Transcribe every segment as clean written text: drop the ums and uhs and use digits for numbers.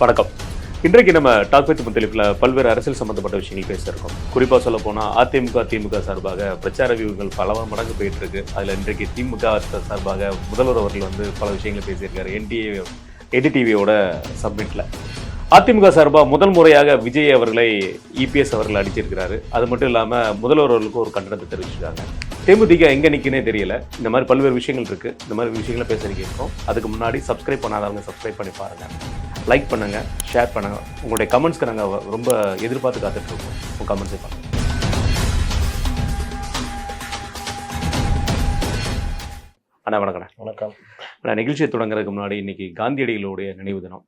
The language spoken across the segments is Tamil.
வணக்கம். இன்றைக்கு நம்ம டாக் வித் முத்தலிஃப்ல பல்வேறு அரசியல் சம்பந்தப்பட்ட விஷயங்கள் பேச இருக்கோம். குறிப்பாக சொல்ல போனால் அதிமுக, திமுக சார்பாக பிரச்சார வியூகங்கள் பல மடங்கு போயிட்டு இருக்கு. அதில் இன்றைக்கு திமுக சார்பாக முதல்வர் அவர்கள் பல விஷயங்களை பேசியிருக்காரு. என்டிடிவியோட சப்மிட்ல அதிமுக சார்பாக முதல் முறையாக விஜய் அவர்களை இபிஎஸ் அவர்கள் அடிச்சிருக்கிறாரு. அது மட்டும் இல்லாமல் முதல்வர் அவர்களுக்கு ஒரு கண்டனத்தை தெரிவிச்சிருக்காங்க. தேமுதிக எங்கே நிற்குனே தெரியல. இந்த மாதிரி பல்வேறு விஷயங்கள் இருக்குது. இந்த மாதிரி விஷயங்களை பேசுறதுக்கு இருக்கோம். அதுக்கு முன்னாடி சப்ஸ்கிரைப் பண்ணாதவங்க சப்ஸ்கிரைப் பண்ணி பாருங்கள், லைக் பண்ணுங்கள், ஷேர் பண்ணுங்கள். உங்களுடைய கமெண்ட்ஸ்க்கு நாங்கள் ரொம்ப எதிர்பார்த்து காத்துட்ருக்கோம். உங்கள் கமெண்ட்ஸை பண்ணுங்கள். அண்ணா வணக்கம். வணக்கம். நான் நிகழ்ச்சியை தொடங்குறதுக்கு முன்னாடி இன்றைக்கி காந்தியடிகளுடைய நினைவு தினம்.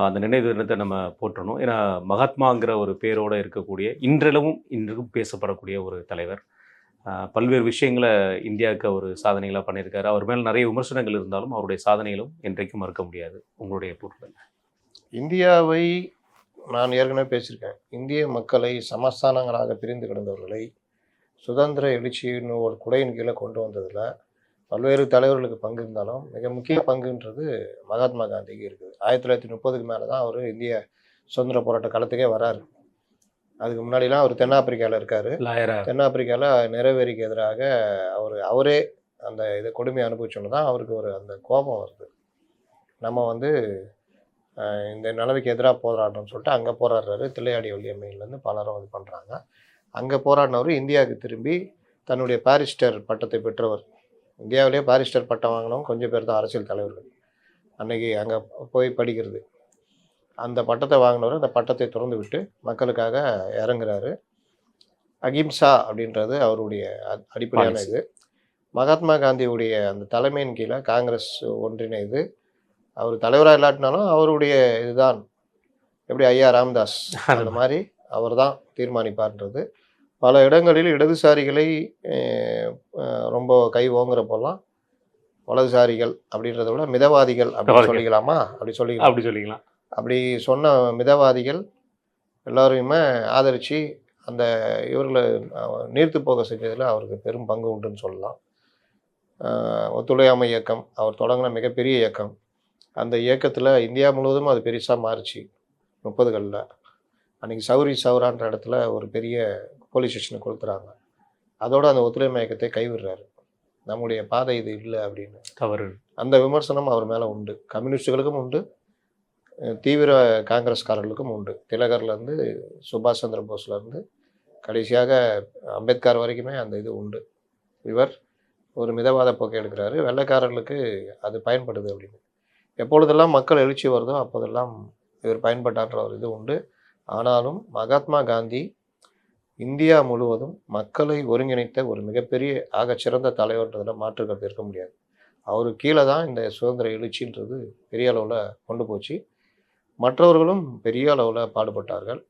அந்த நினைவு தினத்தை நம்ம போற்றணும். ஏன்னா மகாத்மாங்கிற ஒரு பேரோடு இருக்கக்கூடிய இன்றும் பேசப்படக்கூடிய ஒரு தலைவர். பல்வேறு விஷயங்களை இந்தியாவுக்கு ஒரு சாதனைகளாக பண்ணியிருக்காரு. அவர் மேலே நிறைய விமர்சனங்கள் இருந்தாலும் அவருடைய சாதனைகளும் என்றைக்கும் மறுக்க முடியாது. உங்களுடைய பொருள்? இந்தியாவை நான் ஏற்கனவே பேசியிருக்கேன். இந்திய மக்களை சமஸ்தானங்களாக பிரிந்து கிடந்தவர்களை சுதந்திர எழுச்சியின் ஒரு குடையின் கீழே கொண்டு வந்ததில் பல்வேறு தலைவர்களுக்கு பங்கு இருந்தாலும் மிக முக்கிய பங்குன்றது மகாத்மா காந்திக்கு இருக்குது. 1930க்கு மேலே தான் அவர் இந்திய சுதந்திர போராட்ட களத்துக்கே வராரு. அதுக்கு முன்னாடிலாம் அவர் தென்னாப்பிரிக்காவில் இருக்கார். தென்னாப்பிரிக்காவில் நிறவெறிக்கு எதிராக அவரே அந்த இதை கொடுமையை அனுபவிச்சோன்னு தான் அவருக்கு அந்த கோபம் வருது. நம்ம இந்த நிலவைக்கு எதிராக போராடணும்னு சொல்லிட்டு அங்கே போராடுறாரு. தில்லையாடி வள்ளியம்மையிலேருந்து பலரும் இது பண்ணுறாங்க. அங்கே போராடினவர் இந்தியாவுக்கு திரும்பி தன்னுடைய பாரிஸ்டர் பட்டத்தை பெற்றவர். இந்தியாவிலேயே பாரிஸ்டர் பட்டம் வாங்கினவங்க கொஞ்சம் பேர் தான் அரசியல் தலைவர்கள். அன்றைக்கி அங்கே போய் படிக்கிறது. அந்த பட்டத்தை வாங்கினவர் அந்த பட்டத்தை திறந்து விட்டு மக்களுக்காக இறங்குறாரு. அகிம்சா அப்படின்றது அவருடைய அடிப்படையான இது. மகாத்மா காந்தியுடைய அந்த தலைமையின் கீழே காங்கிரஸ் ஒன்றிணைது. அவர் தலைவராக இல்லாட்டினாலும் அவருடைய இதுதான், எப்படி ஐயா ராமதாஸ் அந்த மாதிரி அவர் தான் தீர்மானிப்பார்ன்றது. பல இடங்களில் இடதுசாரிகளை ரொம்ப கை ஓங்குறப்போலாம் வலதுசாரிகள் அப்படின்றத விட மிதவாதிகள் அப்படின்னு சொல்லிக்கலாமா? அப்படி சொல்லிக்கலாம். அப்படி சொன்ன மிதவாதிகள் எல்லோரையுமே ஆதரித்து அந்த இவர்களை நீர்த்து போக செஞ்சதில் அவருக்கு பெரும் பங்கு உண்டுன்னு சொல்லலாம். ஒத்துழையாமை இயக்கம் அவர் தொடங்கின மிகப்பெரிய இயக்கம். அந்த இயக்கத்தில் இந்தியா முழுவதும் அது பெருசாக மாறிச்சு 30களில். அன்றைக்கி சௌரி சௌரான்ற இடத்துல ஒரு பெரிய போலீஸ் ஸ்டேஷனை கொடுத்துறாங்க. அதோடு அந்த ஒத்துழையாமை இயக்கத்தை கைவிடுறாரு. நம்முடைய பாதை இது இல்லை அப்படின்னு தவறு. அந்த விமர்சனம் அவர் மேலே உண்டு. கம்யூனிஸ்டுகளுக்கும் உண்டு, தீவிர காங்கிரஸ்காரர்களுக்கும் உண்டு. திலகர்லேருந்து சுபாஷ் சந்திர போஸ்லேருந்து கடைசியாக அம்பேத்கர் வரைக்குமே அந்த இது உண்டு. இவர் ஒரு மிதவாத போக்கை எடுக்கிறாரு. வெள்ளைக்காரர்களுக்கு அது பயன்படுது அப்படின்னு. எப்பொழுதெல்லாம் மக்கள் எழுச்சி வருதோ அப்போதெல்லாம் இவர் பயன்பட்டான்ற ஒரு இது உண்டு. ஆனாலும் மகாத்மா காந்தி இந்தியா முழுவதும் மக்களை ஒருங்கிணைத்த ஒரு மிகப்பெரிய ஆகச்சிறந்த தலைவர்ன்றதில் மாற்றுக்கிறது இருக்க முடியாது. அவரு கீழே தான் இந்த சுதந்திர எழுச்சின்றது பெரிய அளவில் கொண்டு போச்சு. மற்றவர்களும் பெரிய அளவில் பாடுபட்டார்கள்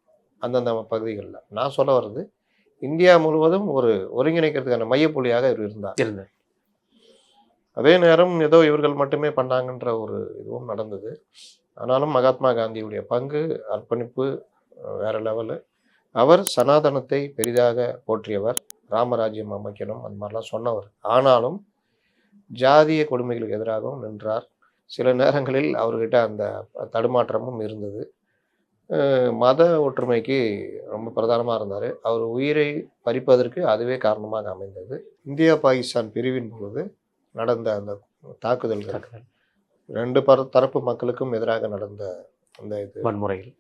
அந்தந்த பகுதிகளில். நான் சொல்ல வர்றது, இந்தியா முழுவதும் ஒரு ஒருங்கிணைக்கிறதுக்கான மையப்புள்ளியாக இவர் இருந்தார். அதே நேரம் ஏதோ இவர்கள் மட்டுமே பண்ணாங்கன்ற ஒரு இதுவும் நடந்தது. ஆனாலும் மகாத்மா காந்தியுடைய பங்கு, அர்ப்பணிப்பு வேற லெவலு. அவர் சனாதனத்தை பெரிதாக போற்றியவர். ராமராஜ்யம் அமைக்கணும் அந்த மாதிரிலாம் சொன்னவர். ஆனாலும் ஜாதிய கொடுமைகளுக்கு எதிராகவும் நின்றார். சில நேரங்களில் அவர்கிட்ட அந்த தடுமாற்றமும் இருந்தது. மத ஒற்றுமைக்கு ரொம்ப பிரதானமாக இருந்தார். அவர் உயிரை பறிப்பதற்கு அதுவே காரணமாக அமைந்தது. இந்தியா பாகிஸ்தான் பிரிவின் பொழுது நடந்த அந்த தாக்குதல்கள், 2 தரப்பு மக்களுக்கும் எதிராக நடந்த அந்த இது வன்முறைகள்,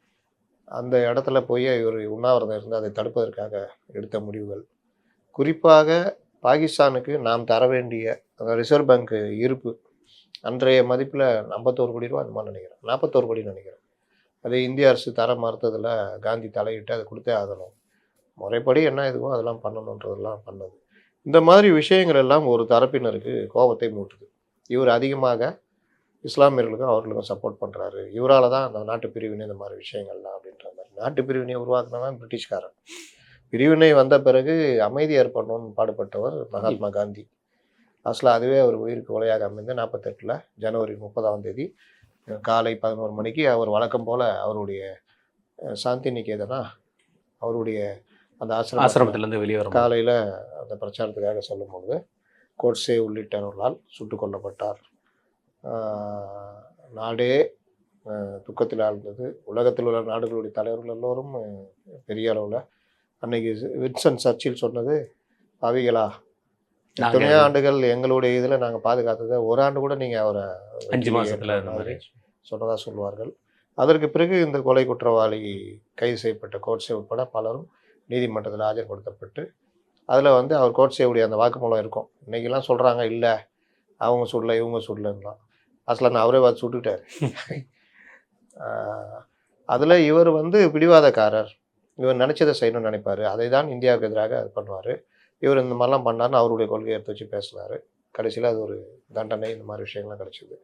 அந்த இடத்துல போய் இவர் உண்ணாவிரதம் இருந்து அதை தடுப்பதற்காக எடுத்த முடிவுகள், குறிப்பாக பாகிஸ்தானுக்கு நாம் தர வேண்டிய அந்த ரிசர்வ் பேங்க் இருப்பு அன்றைய மதிப்பில் 51 கோடி ரூபா அந்த மாதிரி நினைக்கிறேன், 41 கோடி நினைக்கிறேன். அதை இந்திய அரசு தர மறுத்ததில் காந்தி தலையிட்டு அதை கொடுத்தே ஆகணும், முறைப்படி என்ன இதுவோ அதெல்லாம் பண்ணணுன்றதெல்லாம் பண்ணது. இந்த மாதிரி விஷயங்கள் எல்லாம் ஒரு தரப்பினருக்கு கோபத்தை மூட்டுது. இவர் அதிகமாக இஸ்லாமியர்களுக்கும் அவர்களுக்கும் சப்போர்ட் பண்ணுறாரு. இவரால் தான் அந்த நாட்டு பிரிவினை இந்த மாதிரி விஷயங்கள்லாம் அப்படின்ற மாதிரி. நாட்டு பிரிவினை உருவாக்குனவன் பிரிட்டிஷ்காரன். பிரிவினை வந்த பிறகு அமைதி ஏற்படணும்னு பாடுபட்டவர் மகாத்மா காந்தி. அசலாக அதுவே அவர் உயிருக்கு கொலையாக அமைந்து 48 ஜனவரி 30 காலை 11 மணிக்கு அவர் வழக்கம் போல் அவருடைய சாந்தி நிகேதனா அவருடைய அந்த ஆசிரமத்திலேருந்து வெளியே வரும் காலையில் அந்த பிரச்சாரத்துக்காக சொல்லும்போது கோட்ஸே உள்ளிட்டவர்களால் சுட்டுக் கொல்லப்பட்டார். நாடே துக்கத்தில் ஆழ்ந்தது. உலகத்தில் உள்ள நாடுகளுடைய தலைவர்கள் எல்லோரும் பெரிய அளவில் அன்னைக்கு வின்ஸ்டன் சர்ச்சில் சொன்னது, "பாவிகளா, எத்தனையோ ஆண்டுகள் எங்களுடைய இதில் நாங்கள் பாதுகாத்ததை ஒரு ஆண்டு கூட நீங்கள் அவரை 5 மாசத்துல இந்த மாதிரி சொன்னதாக சொல்வார்கள்." அதற்கு பிறகு இந்த கொலை குற்றவாளி கைது செய்யப்பட்ட கோட்சே உட்பட பலரும் நீதிமன்றத்தில் ஆஜர்படுத்தப்பட்டு அதில் வந்து அவர் கோட்சேவுடைய அந்த வாக்குமூலம் இருக்கும். இன்றைக்கெல்லாம் சொல்கிறாங்க, இல்லை அவங்க சுடல இவங்க சுடலன்னா. அசலன் அவரே பார்த்து சுட்டுக்கிட்டார். அதில் இவர் வந்து பிடிவாதக்காரர், இவர் நினச்சதை செய்யணும்னு நினைப்பார், அதை தான் இந்தியாவுக்கு எதிராக அது பண்ணுவார். இவர் இந்த மாதிரிலாம் பண்ணார்னு அவருடைய கொள்கையை எடுத்து வச்சு பேசினார். கடைசியில் அது ஒரு தண்டனை, இந்த மாதிரி விஷயங்கள்லாம் கிடச்சிது.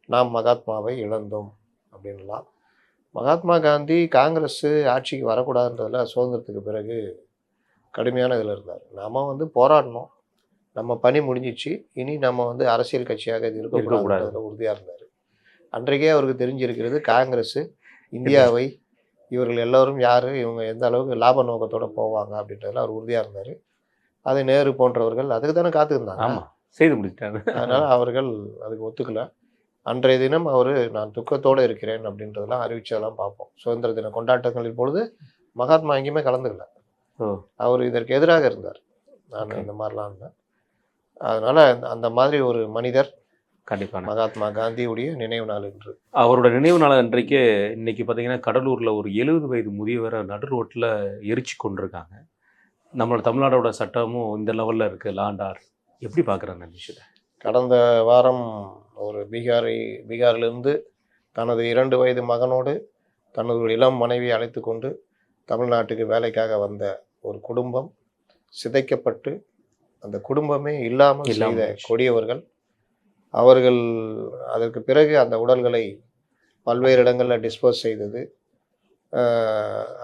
நாம் மகாத்மாவை இழந்தோம் அப்படின்லாம். மகாத்மா காந்தி காங்கிரஸ் ஆட்சிக்கு வரக்கூடாதுன்றதில் சுதந்திரத்துக்கு பிறகு கடுமையான இதில் இருந்தார். நம்ம வந்து போராடணும், நம்ம பணி முடிஞ்சிச்சு, இனி நம்ம வந்து அரசியல் கட்சியாக இது இருக்கக்கூடாதுன்றதில் உறுதியாக இருந்தார். அன்றைக்கே அவருக்கு தெரிஞ்சிருக்கிறது, காங்கிரஸ் இந்தியாவை இவர்கள் எல்லோரும் யார், இவங்க எந்த அளவுக்கு லாப நோக்கத்தோடு போவாங்க அப்படின்றதில் அவர் உறுதியாக இருந்தார். அதை நேரு போன்றவர்கள் அதுக்கு தானே காத்துருந்தாங்க, செய்து முடிச்சிட்டாங்க. அதனால் அவர்கள் அதுக்கு ஒத்துக்கலை. அன்றைய தினம் அவர் நான் துக்கத்தோடு இருக்கிறேன் அப்படின்றதெல்லாம் அறிவிச்சதெல்லாம் பார்ப்போம். சுதந்திர தின கொண்டாட்டங்களின் பொழுது மகாத்மா எங்கேயுமே கலந்துக்கல. அவர் இதற்கு எதிராக இருந்தார். நான் இந்த மாதிரிலாம் இருந்தேன். அதனால் அந்த மாதிரி ஒரு மனிதர் கண்டிப்பாக மகாத்மா காந்தியுடைய நினைவு நாள் என்று. அவரோட நினைவு நாள் அன்றைக்கு இன்னைக்கு பார்த்தீங்கன்னா கடலூரில் ஒரு 70 வயது முதியவரை நடு ரோட்டில் எரிச்சு கொண்டிருக்காங்க. நம்மளோட தமிழ்நாடோட சட்டமும் இந்த லெவலில் இருக்குது, லாண்டார். எப்படி பார்க்குறாங்க அந்த விஷயத்தை? கடந்த வாரம் ஒரு பீகாரிலிருந்து தனது 2 வயது மகனோடு தனது இளம் மனைவியை அழைத்து கொண்டு தமிழ்நாட்டுக்கு வேலைக்காக வந்த ஒரு குடும்பம் சிதைக்கப்பட்டு, அந்த குடும்பமே இல்லாமல் செய்த கொடியவர்கள். அவர்கள் அதற்கு பிறகு அந்த உடல்களை பல்வேறு இடங்களில் டிஸ்போஸ் செய்தது.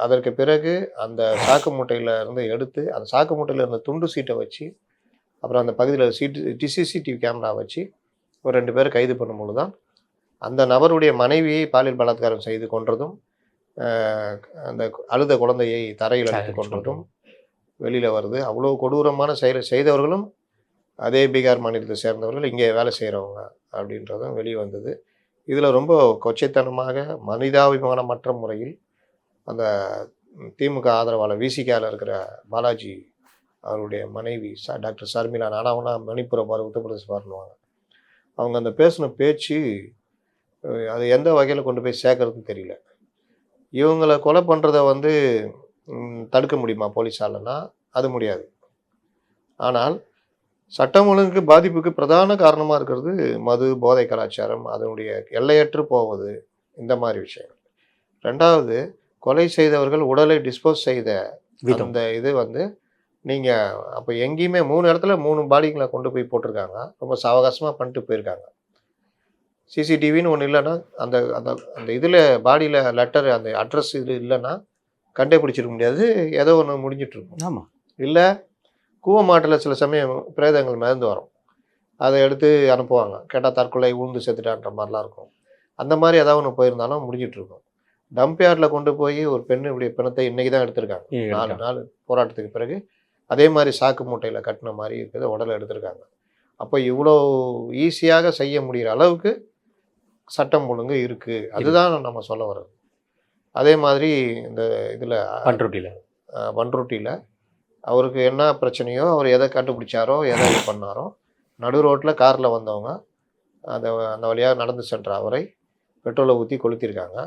அதற்கு பிறகு அந்த சாக்கு மூட்டையில் இருந்து எடுத்து, அந்த சாக்கு மூட்டையில் இருந்த துண்டு சீட்டை வச்சு, அப்புறம் அந்த பகுதியில் சிசிடிவி கேமரா வச்சு ஒரு 2 பேர் கைது பண்ணும்பொழுது தான் அந்த நபருடைய மனைவியை பாலியல் பலாத்காரம் செய்து கொன்றதும், அந்த அழுத குழந்தையை தரையில் அடித்து கொன்றதும் வெளியில் வருது. அவ்வளோ கொடூரமான செயலை செய்தவர்களும் அதே பீகார் மாநிலத்தை சேர்ந்தவர்கள், இங்கே வேலை செய்கிறவங்க அப்படின்றதும் வெளியே வந்தது. இதில் ரொம்ப கொச்சைத்தனமாக மனிதாபிமானமற்ற முறையில் அந்த திமுக ஆதரவாளர் விசிகாவில் இருக்கிற பாலாஜி அவருடைய மனைவி டாக்டர் ஷர்மிளா, நானாவனா மணிப்புர பாரு உத்தரப்பிரதேச பாருன்னுவாங்க, அவங்க அந்த பேசின பேச்சு அது எந்த வகையில் கொண்டு போய் சேர்க்கறதுன்னு தெரியல. இவங்களை கொலை பண்ணுறதை வந்து தடுக்க முடியுமா போலீஸாலன்னா? அது முடியாது. ஆனால் சட்டம் ஒழுங்குக்கு பாதிப்புக்கு பிரதான காரணமாக இருக்கிறது மது, போதை கலாச்சாரம், அதனுடைய எல்லையற்று போவது, இந்த மாதிரி விஷயங்கள். 2வது, கொலை செய்தவர்கள் உடலை டிஸ்போஸ் செய்த அந்த இது வந்து நீங்கள் அப்போ எங்கேயுமே 3 இடத்துல 3 பாடிகளை கொண்டு போய் போட்டிருக்காங்க. ரொம்ப சாவகாசமாக பண்ணிட்டு போயிருக்காங்க. சிசிடிவின்னு ஒன்று இல்லைன்னா அந்த அந்த அந்த இதில் பாடியில் லெட்டர் அந்த அட்ரஸ் இது இல்லைன்னா கண்டுபிடிச்சிருக்க முடியாது. ஏதோ ஒன்று முடிஞ்சிட்ருக்கும். ஆமாம். இல்லை கூவமாட்டில் சில சமயம் பிரேதங்கள் மிதந்து வரும், அதை எடுத்து அனுப்புவாங்க. கேட்டால் தற்கொலை ஊழ்ந்து செத்துட்டான்ற மாதிரிலாம் இருக்கும். அந்த மாதிரி ஏதாவது ஒன்று போயிருந்தாலும் முடிஞ்சிட்ருக்கும். டம்ப் யார்டில் கொண்டு போய் ஒரு பெண்ணுடைய பிணத்தை இன்றைக்கி தான் எடுத்திருக்காங்க. 4 நாள் போராட்டத்துக்கு பிறகு அதே மாதிரி சாக்கு மூட்டையில் கட்டின மாதிரி இருக்கிறத உடலை எடுத்திருக்காங்க. அப்போ இவ்வளோ ஈஸியாக செய்ய முடிகிற அளவுக்கு சட்டம் ஒழுங்கு இருக்குது. அதுதான் நம்ம சொல்ல வர்றது. அதே மாதிரி இந்த இதில் பண்ருட்டியில் அவருக்கு என்ன பிரச்சனையோ, அவர் எதை கண்டுபிடிச்சாரோ, எதை இது பண்ணாரோ, நடு ரோட்டில் காரில் வந்தவங்க அந்த வழியாக நடந்து சென்ற அவரை பெட்ரோலை ஊற்றி கொளுத்திருக்காங்க.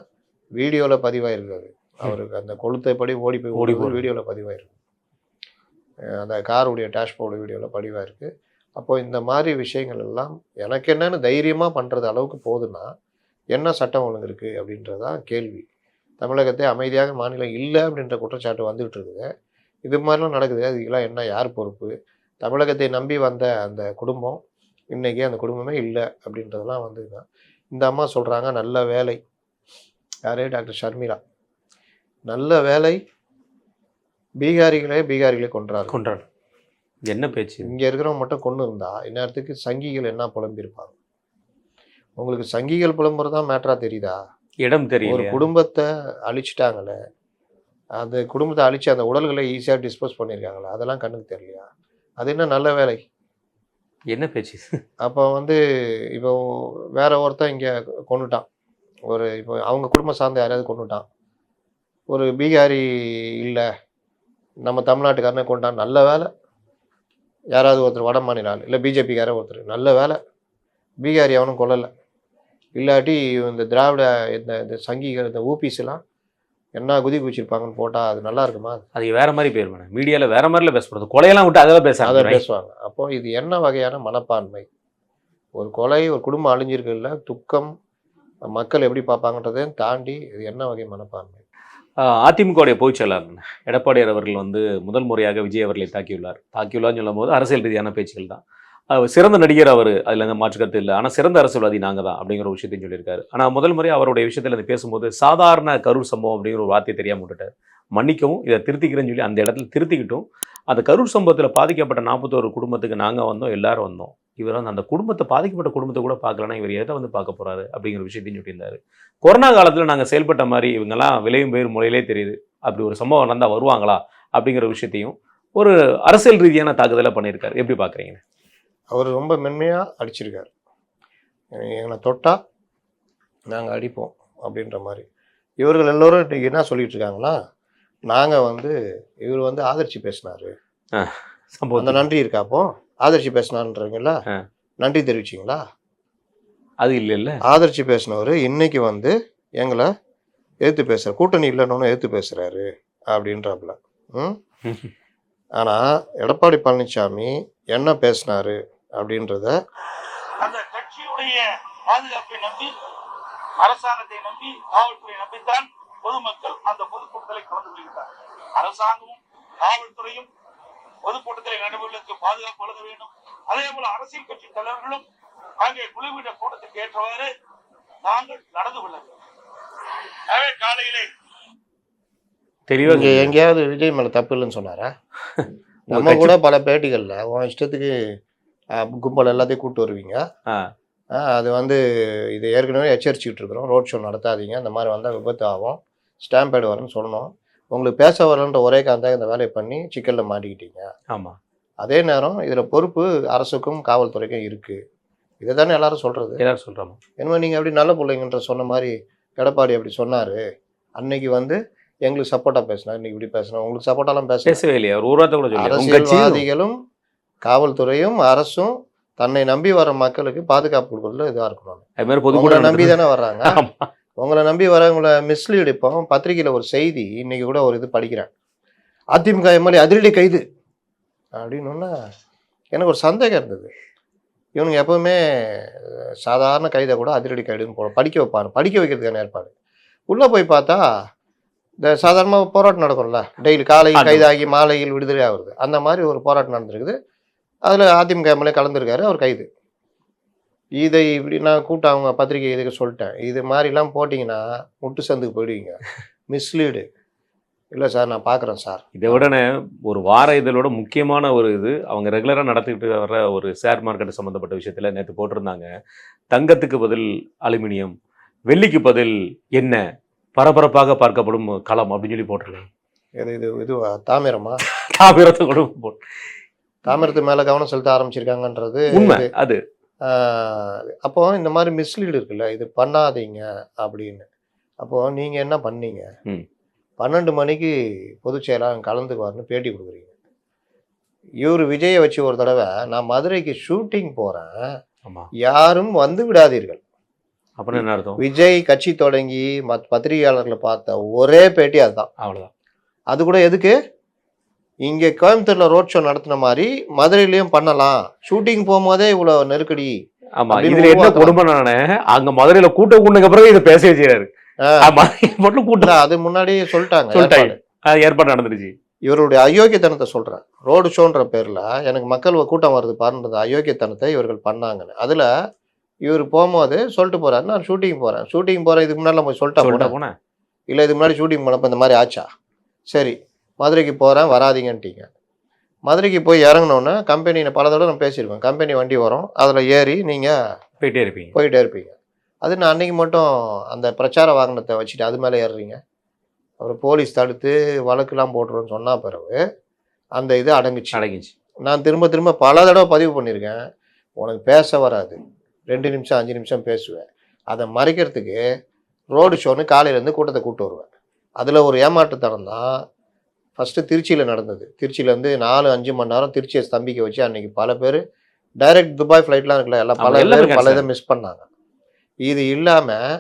வீடியோவில் பதிவாயிருக்காது. அவருக்கு அந்த கொளுத்தைப்படி ஓடி போய் வீடியோவில் பதிவாயிருக்கு. அந்த காருடைய டேஷ்போர்டு வீடியோவில் பதிவாயிருக்கு. அப்போது இந்த மாதிரி விஷயங்கள் எல்லாம் எனக்கு என்னென்னு தைரியமாக பண்ணுறது அளவுக்கு போகுதுன்னா என்ன சட்டம் ஒழுங்கு இருக்குது அப்படின்றதான் கேள்வி. தமிழகத்தை அமைதியாக மாநிலம் இல்லை அப்படின்ற குற்றச்சாட்டு வந்துகிட்டு இருக்குது. இது மாதிரிலாம் நடக்குது. அதுக்கெல்லாம் என்ன, யார் பொறுப்பு? தமிழகத்தை நம்பி வந்த அந்த குடும்பம் இன்றைக்கி அந்த குடும்பமே இல்லை அப்படின்றதெல்லாம் வந்து இந்த அம்மா சொல்கிறாங்க, நல்ல வேலை. யார்? டாக்டர் ஷர்மிளா. நல்ல வேலை, பீகாரிகளே கொன்றாரு. என்ன பேச்சு? இங்கே இருக்கிறவங்க மட்டும் கொண்டு இருந்தா இந்நேரத்துக்கு சங்கிகள் என்ன புலம்பியிருப்பாங்க? உங்களுக்கு சங்கிகள் புலம்புறது தான் மேட்டரா தெரியுதா? இடம் தெரியும். ஒரு குடும்பத்தை அழிச்சிட்டாங்களே, அந்த குடும்பத்தை அழிச்சு அந்த உடல்களை ஈஸியாக டிஸ்போஸ் பண்ணியிருக்காங்களே, அதெல்லாம் கண்ணுக்கு தெரியலையா? அது என்ன நல்ல வேலை? என்ன பேச்சு? அப்போ வந்து இப்போ வேற ஒருத்தன் இங்கே கொண்டுட்டான், ஒரு இப்போ அவங்க குடும்பம் சார்ந்த யாரையாவது கொண்டுட்டான், ஒரு பீகாரி இல்லை நம்ம தமிழ்நாட்டுக்காரனே கொண்டான், நல்ல வேலை. யாராவது ஒருத்தர் வட மாநில ஆள் இல்லை பிஜேபிக்கார ஒருத்தர், நல்ல வேலை பீகாரி அவனும் கொல்லலை. இல்லாட்டி இந்த திராவிட இந்த சங்கிகள் இந்த ஊபிஸ்லாம் என்ன குதி குதிச்சிருப்பாங்கன்னு போட்டால் அது நல்லா இருக்குமா? அது வேற மாதிரி பேர் மேடம், மீடியாவில் வேற மாதிரில பேசப்படுது, கொலையெல்லாம் விட்டு அதெல்லாம் அதை பேச பேசுவாங்க. அப்போ இது என்ன வகையான மனப்பான்மை? ஒரு கொலை, ஒரு குடும்பம் அழிஞ்சிருக்குல்ல, துக்கம் மக்கள் எப்படி பார்ப்பாங்கன்றதையும் தாண்டி இது என்ன வகை மனப்பான்மை? அதிமுகவுடைய பொதுச் செயலாளர் எடப்பாடியார் அவர்கள் வந்து முதல் முறையாக விஜய் அவர்களை தாக்கியுள்ளார்னு சொல்லும் போது அரசியல் ரீதியான பேச்சுகள் தான். சிறந்த நடிகர் அவர், அதில் எந்த மாற்று கருத்து இல்லை. ஆனால் சிறந்த அரசியல்வாதி நாங்கள் தான் அப்படிங்கிற ஒரு விஷயத்தையும் சொல்லியிருக்காரு. ஆனால் முதல் முறை அவருடைய விஷயத்தில் அது பேசும்போது சாதாரண கரூர் சம்பவம் அப்படிங்கிற ஒரு வார்த்தையை தெரியாமல் விட்டுட்டார். மன்னிக்கவும், இதை திருத்திக்கிறேன்னு சொல்லி அந்த இடத்துல திருத்திக்கிட்டும், அந்த கரூர் சம்பவத்தில் பாதிக்கப்பட்ட 41 குடும்பத்துக்கு நாங்கள் வந்தோம், எல்லாரும் வந்தோம். இவர் வந்து அந்த குடும்பத்தை, பாதிக்கப்பட்ட குடும்பத்தை கூட பார்க்கலன்னா இவர் எதை வந்து பார்க்க போறாரு அப்படிங்கிற விஷயத்தையும் சொல்லியிருந்தாரு. கொரோனா காலத்தில் நாங்கள் செயல்பட்ட மாதிரி இவங்கெல்லாம் விளையும் பேர் முறையிலே தெரியுது, அப்படி ஒரு சம்பவம் நடந்தால் வருவாங்களா அப்படிங்கிற விஷயத்தையும் ஒரு அரசியல் ரீதியான தாக்குதலை பண்ணியிருக்காரு. எப்படி பார்க்குறீங்க? அவர் ரொம்ப மென்மையாக அடிச்சிருக்காரு. எங்களை தொட்டால் நாங்கள் அடிப்போம் அப்படின்ற மாதிரி. இவர்கள் எல்லோரும் இன்றைக்கி என்ன சொல்லிட்டு இருக்காங்கன்னா, நாங்கள் வந்து இவர் வந்து ஆதரிச்சு பேசினாரு, அந்த நன்றி இருக்காப்போ ஆதரிச்சு பேசினான்றீங்களா, நன்றி தெரிவிச்சிங்களா? அது இல்லை ஆதரிச்சு பேசினவர் இன்னைக்கு வந்து எங்களை எதிர்த்து பேசுகிறார், கூட்டணி இல்லைன்னு எதிர்த்து பேசுகிறாரு அப்படின்றாப்புல. ஆனால் எடப்பாடி பழனிசாமி என்ன பேசினாரு அப்படின்றத, அந்த கட்சியுடைய பாதுகாப்பை நம்பி, அரசாங்கத்தை நம்பி, காவல்துறையை நம்பித்தான் பொதுமக்கள் அந்த பொதுக்கூட்டத்தை கலந்து கொள்கிறார். அரசாங்கமும் காவல்துறையும் பொதுக்கூட்டத்தில் நடைபெறுவதற்கு பாதுகாப்பு வழங்க வேண்டும். அதே போல அரசியல் கட்சி தலைவர்களும் அங்கே குழுவிட கூட்டத்துக்கு ஏற்றவாறு நாங்கள் நடந்து கொள்ள வேண்டும். எனவே காலையிலே தெளிவாக எங்கேயாவது விஜய் மேலே தப்பு இல்லைன்னு சொன்னாரா? நம்ம கூட பல பேட்டிகளில் உன் இஷ்டத்துக்கு கும்பல் எல்லாத்தையும் கூப்பிட்டு வருவீங்க, அது வந்து இது ஏற்கனவே எச்சரிச்சுக்கிட்டு இருக்கிறோம், ரோட் ஷோ நடத்தாதீங்க, இந்த மாதிரி வந்தால் விபத்து ஆகும், ஸ்டாம்ப் பேடு வரேன்னு சொல்லணும். உங்களுக்கு பேச வரலன்ற ஒரே காரணத்தாக இந்த வேலையை பண்ணி சிக்கலில் மாட்டிக்கிட்டீங்க. ஆமாம். அதே நேரம் இதில் பொறுப்பு அரசுக்கும் காவல்துறைக்கும் இருக்குது. இதை தானே எல்லாரும் சொல்கிறது. எல்லாரும் சொல்கிறோம். என்னமோ நீங்கள் அப்படி நல்ல பிள்ளைங்கன்ற சொன்ன மாதிரி எடப்பாடி அப்படி சொன்னார், அன்னைக்கு வந்து எங்களுக்கு சப்போர்ட்டாக பேசினார், இன்னைக்கு இப்படி பேசினா உங்களுக்கு சப்போர்ட்டாலாம் பேசவே இல்லையா? ஒரு வார்த்தை கூட சொல்லல. அரசியல்வாதிகளும் காவல்துறையும் அரசும் தன்னை நம்பி வர மக்களுக்கு பாதுகாப்பு கொடுக்கறதுல இதாக இருக்கணும். அது மாதிரி பொதுக்கூட நம்பி தானே வர்றாங்க. உங்களை நம்பி வரவங்களை மிஸ்லீட். இப்போ பத்திரிகையில் ஒரு செய்தி இன்னைக்கு கூட ஒரு இது படிக்கிறேன், அதிமுக எம்எல்ஏ அதிரடி கைது அப்படின்னா எனக்கு ஒரு சந்தேகம் இருந்தது. இவனுங்க எப்பவுமே சாதாரண கைதை கூட அதிரடி கைதுன்னு போட படிக்க வைப்பாங்க, படிக்க வைக்கிறதுக்கான ஏற்பாடு. உள்ளே போய் பார்த்தா இந்த சாதாரணமாக போராட்டம் நடக்கும்ல, டெய்லி காலையில் கைதாகி மாலையில் விடுதலை ஆகுது, அந்த மாதிரி ஒரு போராட்டம் நடந்திருக்குது. அதில் அதிமுக எம்எல்ஏ கலந்துருக்காரு, அவர் கைது. இதை இப்படி நான் கூப்பிட்டு அவங்க பத்திரிகை இதுக்கு சொல்லிட்டேன், இது மாதிரிலாம் போட்டிங்கன்னா முட்டு சந்துக்கு போயிடுவீங்க, மிஸ்லீடு. இல்லை சார் நான் பார்க்குறேன் சார். இதை விட ஒரு வார இதழோட முக்கியமான ஒரு இது, அவங்க ரெகுலராக நடத்திக்கிட்டு வர ஒரு ஷேர் மார்க்கெட் சம்மந்தப்பட்ட விஷயத்தில் நேற்று போட்டிருந்தாங்க, தங்கத்துக்கு பதில் அலுமினியம், வெள்ளிக்கு பதில் என்ன, பரபரப்பாக பார்க்கப்படும் களம் அப்படின்னு சொல்லி போட்டிருக்காங்க. இது தாமிரமா? தாமிரத்தை கூட தாமிரத்து மேலே கவனம் செலுத்த ஆரம்பிச்சிருக்காங்கன்றது உண்மை. அது அப்போ இந்த மாதிரி மிஸ்லீடு இருக்குல்ல, இது பண்ணாதீங்க அப்படின்னு. அப்போது நீங்கள் என்ன பண்ணீங்க? 12 மணிக்கு பொதுச் செயலாளர் கலந்துக்குவார்னு பேட்டி கொடுக்குறீங்க. இவர் விஜயை வச்சு ஒரு தடவை நான் மதுரைக்கு ஷூட்டிங் போகிறேன், யாரும் வந்து விடாதீர்கள் அப்படின்னு என்ன அர்த்தம்? விஜய் கட்சி தொடங்கி பத்திரிகையாளர்களை பார்த்த ஒரே பேட்டி அதுதான். அவ்வளோதான். அது கூட எதுக்கு? இங்கே கோயம்புத்தூரில் ரோட் ஷோ நடத்தின மாதிரி மதுரையிலையும் பண்ணலாம், ஷூட்டிங் போகும்போதே இவ்வளோ நெருக்கடி. ஆமாம், இதில் என்ன கொடுமை, நான் அங்கே மதுரையில் கூட்ட கூண்டுக்கு பிறகு இதை பேச வச்சுக்கிறாரு. அது முன்னாடியே சொல்லிட்டாங்க, ஏற்பாடு நடந்துருச்சு. இவருடைய அயோக்கியத்தனத்தை சொல்கிறேன். ரோடு ஷோன்ற பேரில் எனக்கு மக்கள் கூட்டம் வருது பாருன்றது அயோக்கியத்தனத்தை இவர்கள் பண்ணாங்கன்னு. அதில் இவர் போகும்போது சொல்லிட்டு போகிறாரு, நான் ஷூட்டிங் போகிறேன். ஷூட்டிங் போகிறேன் இதுக்கு முன்னாடி போய் சொல்லிட்டா போனேன், இல்லை இதுக்கு முன்னாடி ஷூட்டிங் போனப்போ இந்த மாதிரி ஆச்சா? சரி மதுரைக்கு போகிறேன் வராதிங்கன்ட்டீங்க. மதுரைக்கு போய் இறங்கினோன்னே கம்பெனியில் பல தடவை நான் பேசியிருக்கேன், கம்பெனி வண்டி வரும், அதில் ஏறி நீங்கள் போயிட்டே இருப்பீங்க. அது நான் அன்றைக்கி மட்டும் அந்த பிரச்சார வாகனத்தை வச்சுட்டு அது மேலே ஏறுறீங்க. அப்புறம் போலீஸ் தடுத்து வழக்குலாம் போட்டுருன்னு சொன்னால் பிறகு அந்த இது அடங்குச்சு. நான் திரும்ப திரும்ப பல தடவை பதிவு பண்ணியிருக்கேன், உனக்கு பேச வராது, 2 நிமிஷம் 5 நிமிஷம் பேசுவேன், அதை மறைக்கிறதுக்கு ரோடு ஷோன்னு காலையிலேருந்து கூட்டத்தை கூப்பிட்டு வருவேன். அதில் ஒரு ஏமாற்றுத்தனம் தான் ஃபஸ்ட்டு திருச்சியில் நடந்தது. திருச்சியிலேருந்து 4-5 மணி நேரம் திருச்சியை ஸ்தம்பிக்க வச்சு அன்றைக்கி பல பேர் டைரக்ட் துபாய் ஃப்ளைட்லாம் இருக்குல்ல, எல்லாம் பல பேர் பல இதை மிஸ் பண்ணாங்க. இது இல்லாமல்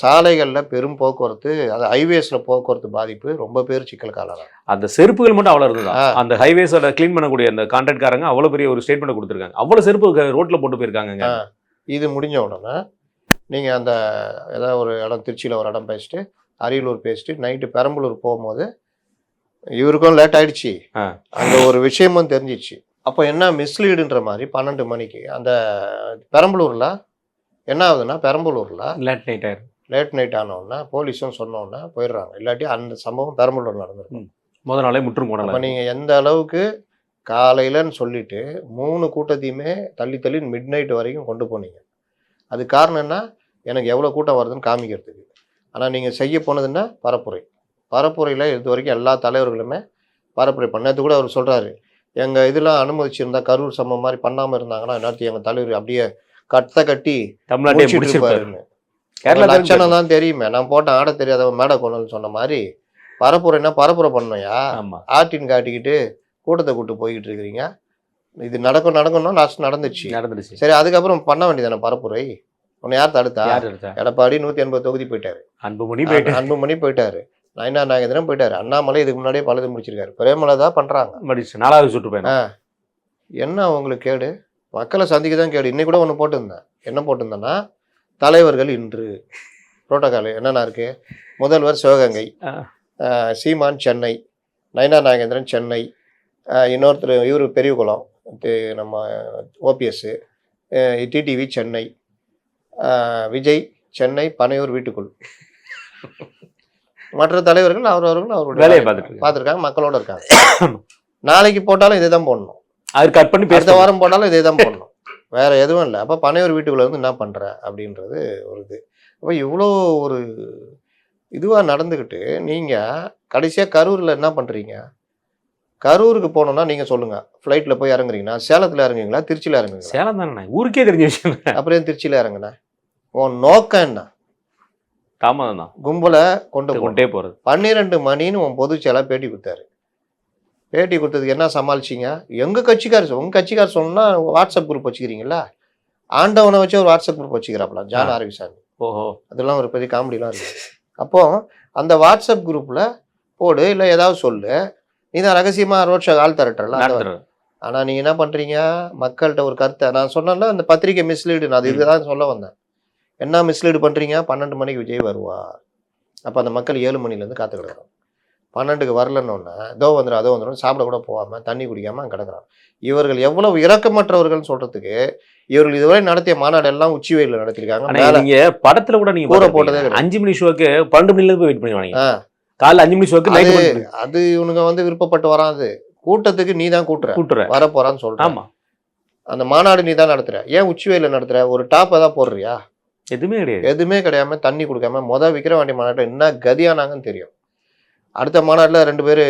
சாலைகளில் பெரும் போக்குவரத்து, அது ஹைவேஸில் போக்குவரத்து பாதிப்பு, ரொம்ப பேர் சிக்கலுக்கு ஆளானாங்க. அந்த செருப்புகள் மட்டும் அவ்வளோ இருந்ததா? அந்த ஹைவேஸோட க்ளீன் பண்ணக்கூடிய அந்த கான்ட்ராக்ட்காரங்க அவ்வளோ பெரிய ஒரு ஸ்டேட்மெண்ட் கொடுத்துருக்காங்க. அவ்வளோ செருப்பு ரோட்டில் போட்டு போயிருக்காங்க. இது முடிஞ்ச உடனே நீங்கள் அந்த ஏதாவது ஒரு இடம், திருச்சியில் ஒரு இடம் பேசிட்டு, அரியலூர் பேசிட்டு, நைட்டு பெரம்பலூர் போகும்போது இவருக்கும் லேட் ஆகிடுச்சு. அங்கே ஒரு விஷயமும் தெரிஞ்சிச்சு. அப்போ என்ன மிஸ்லீடுன்ற மாதிரி 12 மணிக்கு அந்த பெரம்பலூரில் என்ன ஆகுதுன்னா, பெரம்பலூரில் லேட் நைட் ஆனோடனே போலீஸும் சொன்னோன்னே போயிடுறாங்க. இல்லாட்டி அந்த சம்பவம் பெரம்பலூர் நடந்திருக்கும். முதல் நாளே முற்றும் போடலாம். அப்போ நீங்கள் எந்த அளவுக்கு காலையிலன்னு சொல்லிட்டு 3 கூட்டத்தையுமே தள்ளி தள்ளி மிட் நைட் வரைக்கும் கொண்டு போனீங்க. அது காரணம் என்ன, எனக்கு எவ்வளோ கூட்டம் வருதுன்னு காமிக்கிறதுக்கு. ஆனால் நீங்கள் செய்ய போனதுன்னா பரப்புரையில் இது வரைக்கும் எல்லா தலைவர்களுமே பரப்புரை பண்ணது. கூட அவர் சொல்கிறாரு, எங்கள் இதெல்லாம் அனுமதிச்சிருந்தா கரூர் சம்பவம் மாதிரி பண்ணாமல் இருந்தாங்கன்னா நேரத்தையும் எங்கள் தலைவர் அப்படியே கட்டி தமிழ்நாட்டில் லட்சணம் தான் தெரியுமே, நான் போட்டேன் ஆட தெரியாதவன் மேடை கொண்டு சொன்ன மாதிரி பரப்புரைன்னா பரப்புரை பண்ணோயா, ஆட்டின்னு காட்டிக்கிட்டு கூட்டத்தை கூட்டு போய்கிட்டு இருக்கிறீங்க. இது நடக்கணும் லாஸ்ட் நடந்துச்சு. சரி, அதுக்கப்புறம் பண்ண வேண்டியதானே பரப்புரை. உன்னை யார் தடுத்தா? எடப்பாடி 180 தொகுதி போயிட்டாரு, அன்புமணி போயிட்டாரு, நயினா நாகேந்திரன் போயிட்டாரு, அண்ணாமலை இதுக்கு முன்னாடியே பலது முடிச்சிருக்காரு, பிரேமலா தான் பண்றாங்க. 4வது சுற்றுப்பயணம். என்ன உங்களுக்கு கேடு? மக்களை சந்திக்க தான் கேடு. இன்னைக்கு கூட ஒன்று போட்டிருந்தேன். என்ன போட்டிருந்தேன்னா, தலைவர்கள் இன்று புரோட்டோகால் என்னென்ன இருக்கு, முதல்வர் சிவகங்கை, சீமான் சென்னை, நயினா நாகேந்திரன் சென்னை, இன்னொருத்தர் இவர் பெரியகுளம் நம்ம ஓபிஎஸ், டிடிவி சென்னை, விஜய் சென்னை, பனையூர் வீட்டுக்குள். மற்ற தலைவர்கள் அவருடைய வேலையை பார்த்துருக்காங்க, மக்களோட இருக்காங்க. நாளைக்கு போட்டாலும் இதே தான் போடணும், அது கட் பண்ணி அடுத்த வாரம் போட்டாலும் இதே தான் போடணும், வேற எதுவும் இல்லை. அப்போ பனையூர் வீட்டுக்குள்ள வந்து என்ன பண்ற அப்படின்றது ஒரு இது. அப்போ இவ்வளோ ஒரு இதுவாக நடந்துக்கிட்டு நீங்கள் கடைசியாக கரூரில் என்ன பண்ணுறீங்க? கரூருக்கு போனோம்னா நீங்கள் சொல்லுங்கள், ஃப்ளைட்டில் போய் இறங்குறீங்கன்னா சேலத்தில் இறங்குறீங்களா, திருச்சியில் இறங்குறீங்களா? சேலம் தானே, ஊருக்கே தெரிஞ்ச விஷயம். அப்புறம் திருச்சியில் இறங்குண்ணா, உன் நோக்கம் என்ன? தாமதம் தான், கும்பலை கொண்டே போகிறது. 12 மணின்னு உன் பொதுச்செயலா பேட்டி கொடுத்தாரு. பேட்டி கொடுத்ததுக்கு என்ன சமாளிச்சிங்க? உங்கள் கட்சிக்கார் சொன்னால் வாட்ஸ்அப் குரூப் வச்சுக்கிறீங்களா? ஆண்டவனை வச்சு ஒரு வாட்ஸ்அப் குரூப் வச்சுக்கிறாப்பலாம் ஜான் ஆரோக்கியசாமி. ஓஹோ, அதெல்லாம் ஒரு பெரிய காமெடிலாம் இருக்குது. அப்போது அந்த வாட்ஸ்அப் குரூப்பில் போடு, இல்லை ஏதாவது சொல்லு, நீ தான் ரகசியமாக ரோட் ஷோ ஆள் தரட்டல. ஆனால் நீங்கள் என்ன பண்ணுறீங்க, மக்கள்கிட்ட ஒரு கருத்தை நான் சொன்னேன்ல, அந்த பத்திரிகை மிஸ்லீடு, நான் அது இதுதான் சொல்ல வந்தேன். என்ன மிஸ்லீடு பண்ணுறீங்க? 12 மணிக்கு விஜய் வருவார். அப்போ அந்த மக்கள் 7 மணிலேருந்து காத்து கிடக்குறோம். 12க்கு வரலன்னொன்னே அதோ வந்துடும் சாப்பிட கூட போகாமல் தண்ணி குடிக்காமல் கிடக்குறான். இவர்கள் எவ்வளவு இரக்கமற்றவர்கள் சொல்கிறதுக்கு, இவர்கள் இதுவரை நடத்திய மாநாடு எல்லாம் உச்சி வெயிலில் நடத்திருக்காங்க. நீங்க படத்துல கூட நீங்க கூற போட்டதே 5 மணி ஷோக்கு 12 மணில போய் வெயிட் பண்ணுவாங்க. காலைல 5 மணி ஷோக்கு அது இவனுங்க வந்து விருப்பப்பட்டு வராது. கூட்டத்துக்கு நீ தான் கூட்டுற வர போறான்னு சொல்ற. ஆமா, அந்த மாநாடு நீ தான் நடத்துற. ஏன் உச்சி வெயில நடத்துற? ஒரு டாப்பை தான் போடுறியா? எதுவுமே கிடையாம தண்ணி கொடுக்காம விக்கிற வேண்டிய மாநாட்டில் என்ன கதியானாங்கன்னு தெரியும். அடுத்த மாநாட்டில் 2 பேர்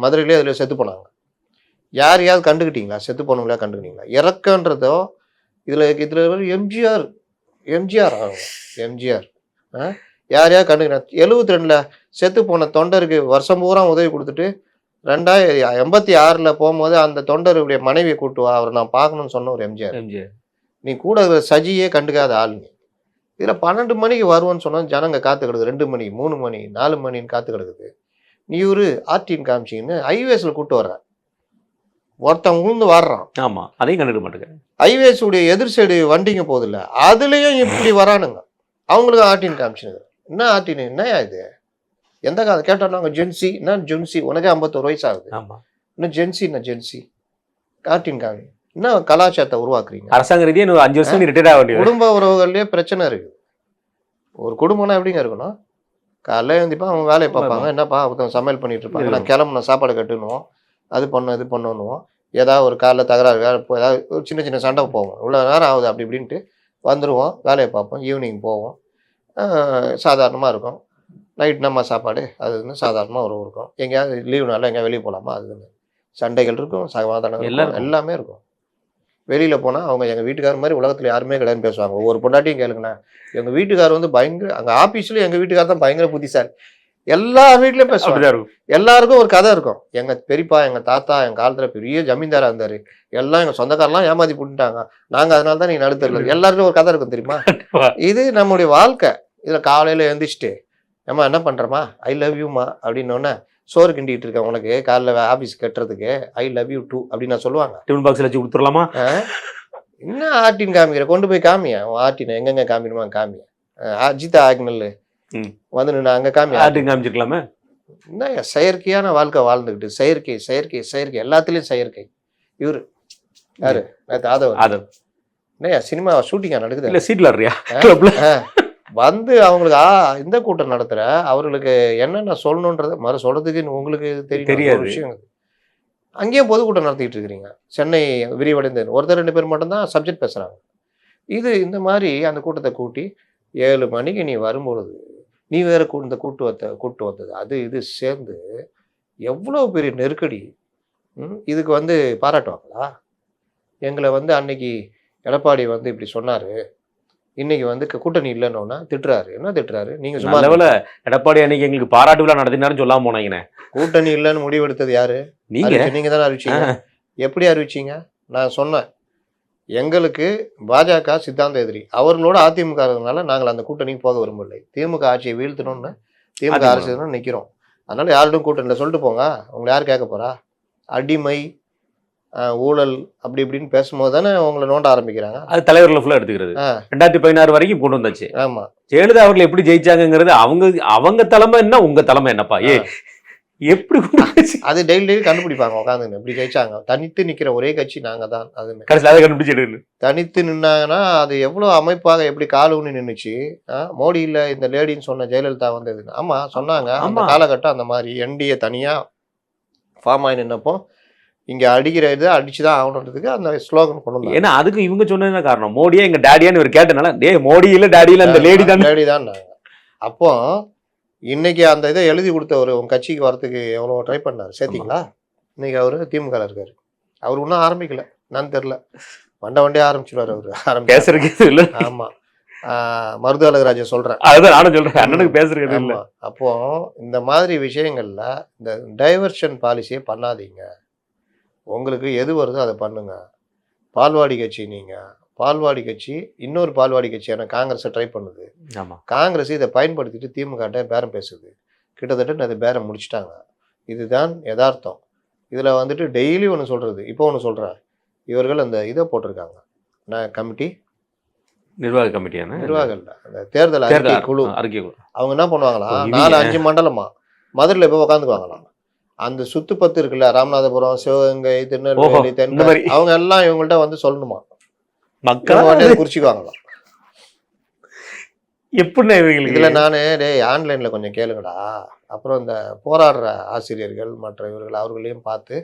மதுரையிலே அதில் செத்து போனாங்க. யாரையாவது கண்டுக்கிட்டீங்களா? செத்து போனவங்களா கண்டுக்கிட்டீங்களா? இறக்கன்றதோ இதில் எம்ஜிஆர் யாரையாவது கண்டுக்கிட்டா? 72ல் செத்து போன தொண்டருக்கு வருஷம் பூரா உதவி கொடுத்துட்டு 1986ல் போகும்போது அந்த தொண்டருடைய மனைவியை கூட்டுவா, அவரை நான் பார்க்கணும்னு சொன்ன ஒரு எம்ஜிஆர். நீ கூட சஜியே கண்டுக்காத ஆள் நீ. இதில் 12 மணிக்கு வருவோன்னு சொன்னால் ஜனங்க காத்து கிடக்குது, 2 மணி 3 மணி 4 மணின்னு காத்து கிடக்குது. நீ ஒரு ஆர்டின் காமிச்சின்னு ஹைவேஸில் கூப்பிட்டு வர்ற, ஒருத்தன் உழுந்து வர்றான். ஆமாம், அதையும் கண்டுக்க மாட்டேங்க. ஹைவேஸ் உடைய எதிர் சைடு வண்டிங்க போதில்ல, அதுலேயும் இப்படி வரானுங்க. அவங்களுக்கு ஆர்டின் காமிச்சுங்க. என்ன ஆர்டின், என்னையா இது? எந்த காதை கேட்டோம்னா ஜென்சி, என்ன ஜென்சி, உனக்கே 51 வயசு ஆகுது. ஆமாம், இன்னும் ஜென்சி ஆர்டின் காமி. என்ன கலாச்சாரத்தை உருவாக்குறீங்க? அரசாங்க ரீதியாக 5 வருஷம் ரிட்டையர் ஆக வேண்டியது. குடும்ப உறவுகள்லேயே பிரச்சனை இருக்குது. ஒரு குடும்பம்னா எப்படிங்க இருக்கணும்? காலைல எழுந்திப்பா, அவங்க வேலையை பார்ப்பாங்க. என்னப்பா ஒருத்தவங்க சமையல் பண்ணிட்டு இருப்பாங்க, நான் கிளம்புன சாப்பாடு கட்டணுவோம், அது பண்ணணுவோம். ஏதாவது ஒரு காலைல தகராறு, ஏதாவது ஒரு சின்ன சண்டை போவோம், இவ்வளோ நேரம் ஆகுது அப்படி இப்படின்ட்டு வந்துடுவோம், வேலையை பார்ப்போம், ஈவினிங் போவோம், சாதாரணமாக இருக்கும். நைட் நம்ம சாப்பாடு அதுன்னு சாதாரணமாக உறவு இருக்கும். எங்கேயாவது லீவு நாளில் எங்கேயாவது வெளியே போகலாமா, அதுன்னு சண்டைகள் இருக்கும், சமாதானம் எல்லாமே இருக்கும். வெளியில் போனால் அவங்க எங்கள் வீட்டுக்கார மாதிரி உலகத்தில் யாருமே கிடையாதுன்னு பேசுவாங்க. ஒவ்வொரு பொண்டாட்டியும் கேளுங்கண்ணா, எங்கள் வீட்டுக்கார் வந்து பயங்கர, அங்கே ஆஃபீஸ்லேயும் எங்கள் வீட்டுக்கார் தான் பயங்கர புத்திசாலி. எல்லா வீட்லேயும் பேசுவாங்க. அப்படிதான் இருக்கும். எல்லாருக்கும் ஒரு கதை இருக்கும். எங்கள் பெரியப்பா, எங்கள் தாத்தா எங்கள் காலத்தில் பெரிய ஜமீன்தாராக இருந்தார், எல்லாம் எங்கள் சொந்தக்காரெல்லாம் ஏமாற்றி போட்டுட்டாங்க, நாங்கள் அதனால தான் நீங்கள் நடுத்தரில். எல்லாருக்கும் ஒரு கதை இருக்கும் தெரியுமா? இது நம்முடைய வாழ்க்கை. இதில் காலையில் எழுந்திரிச்சிட்டு ஏம்மா என்ன பண்ணுறம்மா, ஐ லவ் யூமா அப்படின்னோடனே, சோறு கிண்டிகிட்டு இருக்கேன் உனக்கு காலைல ஆஃபீஸ் கட்டுறதுக்கு, ஐ லவ் யூ டூ அப்படின்னு நான் சொல்லுவாங்க. டிஃபன் பாக்ஸில் வச்சு கொடுத்துடலாமா? என்ன ஆர்டின் காமிக்கிற, கொண்டு போய் காமியா உன் ஆர்டின் எங்கெங்க காமிக்கணுமா காமியா. அஜிதா ஆக்னல் வந்து நான் அங்கே காமியா ஆர்டின் காமிச்சிருக்கலாமே. என்ன செயற்கையான வாழ்க்கை வாழ்ந்துக்கிட்டு, செயற்கை செயற்கை செயற்கை எல்லாத்துலேயும் செயற்கை. இவரு யாரு நேற்று ஆதவர் என்னையா சினிமா ஷூட்டிங்கா நடக்குது இல்லை சீட்டில் இருறியா வந்து அவங்களுக்கு இந்த கூட்டம் நடத்துற அவர்களுக்கு என்னென்ன சொல்லணுன்றத சொல்றதுக்கு உங்களுக்கு தெரியாது விஷயம். அங்கேயும் பொதுக்கூட்டம் நடத்திட்டு இருக்கிறீங்க. சென்னை விரிவடைந்து ஒருத்தர் 2 பேர் மட்டும்தான் சப்ஜெக்ட் பேசுறாங்க. இது இந்த மாதிரி அந்த கூட்டத்தை கூட்டி 7 மணிக்கு நீ வரும்பொழுது நீ வேற இந்த கூட்டு வந்தது அது இது சேர்ந்து எவ்வளோ பெரிய நெருக்கடி. இதுக்கு வந்து பாராட்டுவாங்களா? எங்களை வந்து அன்னைக்கு எடப்பாடி வந்து இப்படி சொன்னாரு, இன்னைக்கு வந்து கூட்டணி இல்லைன்னு திட்டுறாரு. என்ன திட்டுறாரு? நீங்க சும்மா எடப்பாடி அன்னைக்கு எங்களுக்கு பாராட்டு விழா நடத்தினாருன்னு சொல்லாம போனாங்கண்ணே. கூட்டணி இல்லைன்னு முடிவெடுத்தது யாரு? நீங்க தானே அறிவிச்சீங்க. எப்படி அறிவிச்சீங்க? நான் சொன்னேன், எங்களுக்கு பாஜக சித்தாந்த எதிரி, அவர்களோட அதிமுக இருக்கிறதுனால நாங்கள் அந்த கூட்டணிக்கு போக விரும்பவில்லை. திமுக ஆட்சியை வீழ்த்தணும்னு திமுக அரசு நிற்கிறோம், அதனால யார்கிட்டும் கூட்டணியில் சொல்லிட்டு போங்க, உங்களை யார் கேட்க போறா? அடிமை ஊழல் அப்படி இப்படின்னு பேசும்போது தானே உங்களை நோண்ட ஆரம்பிக்கிறாங்க. அது தலைவர்ல ஃபுல்லா எடுத்துக்கிறது. 2016 வரைக்கும் கொண்டு வந்தாச்சு. ஆமா, ஜெயலலிதா அவர்கள் எப்படி ஜெயிச்சாங்கிறது அவங்க தலைமை என்ன, உங்க தலைமை என்னப்பா? எப்படி அது டெய்லி கண்டுபிடிப்பாங்க உட்காந்து எப்படி ஜெயிச்சாங்க. தனித்து நிக்கிற ஒரே கட்சி நாங்க தான். அது கண்டுபிடிச்சு தனித்து நின்னாங்கன்னா அது எவ்வளவு அமைப்பாக எப்படி கால் ஊனி நின்றுச்சு. மோடி இல்ல இந்த லேடின்னு சொன்ன ஜெயலலிதா வந்தது. ஆமா சொன்னாங்க, அந்த காலகட்டம் அந்த மாதிரி என்டிஏ தனியா ஃபார்ம் ஆகி நின்னப்போ இங்க அடிக்கிற இது அடிச்சுதான் ஆகணுன்றதுக்கு அந்த ஸ்லோகன் கொண்டு வந்தாங்க. ஏன்னா அதுக்கு இவங்க சொன்னது காரணம், மோடியா எங்க டாடியான்னு இவர் கேட்டனால, மோடி இல்ல டாடி இல்ல அந்த லேடி தான். அப்போ இன்னைக்கு அந்த இதை எழுதி கொடுத்தவர் உங்க கட்சிக்கு வரதுக்கு எவ்வளவு ட்ரை பண்ணாரு, சேர்த்தீங்களா? இன்னைக்கு அவரு திமுக இருக்காரு. அவர் இன்னும் ஆரம்பிக்கல, நான் தெரியல, வண்டே ஆரம்பிச்சிருவாரு அவரு பேசுறதுக்கு இல்ல. ஆமா, மருது அழகராஜ சொல்றேன், அதுதான் நானும் சொல்றேன், அண்ணனுக்கு பேசுறது இல்ல. அப்போ இந்த மாதிரி விஷயங்கள்ல இந்த டைவர்ஷன் பாலிசியே பண்ணாதீங்க. உங்களுக்கு எது வருதோ அதை பண்ணுங்க. பால்வாடி கட்சி, நீங்க பால்வாடி கட்சி இன்னொரு பால்வாடி கட்சியான காங்கிரஸை ட்ரை பண்ணுது. காங்கிரஸ் இதை பயன்படுத்திட்டு திமுக பேரம் பேசுது. கிட்டத்தட்ட அதை பேரம் முடிச்சிட்டாங்க. இதுதான் யதார்த்தம். இதுல வந்துட்டு டெய்லி ஒன்று சொல்றது. இப்போ ஒன்று சொல்றேன், இவர்கள் அந்த இதை போட்டிருக்காங்க, நான் கமிட்டி நிர்வாக கமிட்டியான நிர்வாகம் இல்லை, அந்த தேர்தல் அறிக்கை குழு. அவங்க என்ன பண்ணுவாங்களா, 4-5 மண்டலமா மதுரையில் போய் உட்காந்துக்குவாங்களாம். அந்த சுத்துப்பத்து இருக்குல்ல, ராமநாதபுரம், சிவகங்கை, திருநெல்வேலி, தென்காசி, அவங்க எல்லாம் இவங்கள்ட்ட வந்து சொல்லணுமா, மக்கள் குறிச்சிக்குவாங்களாம். எப்படி இதுல நானு ஆன்லைன்ல கொஞ்சம் கேளுங்கடா, அப்புறம் இந்த போராடுற ஆசிரியர்கள் மற்ற இவர்கள் அவர்களையும் பார்த்து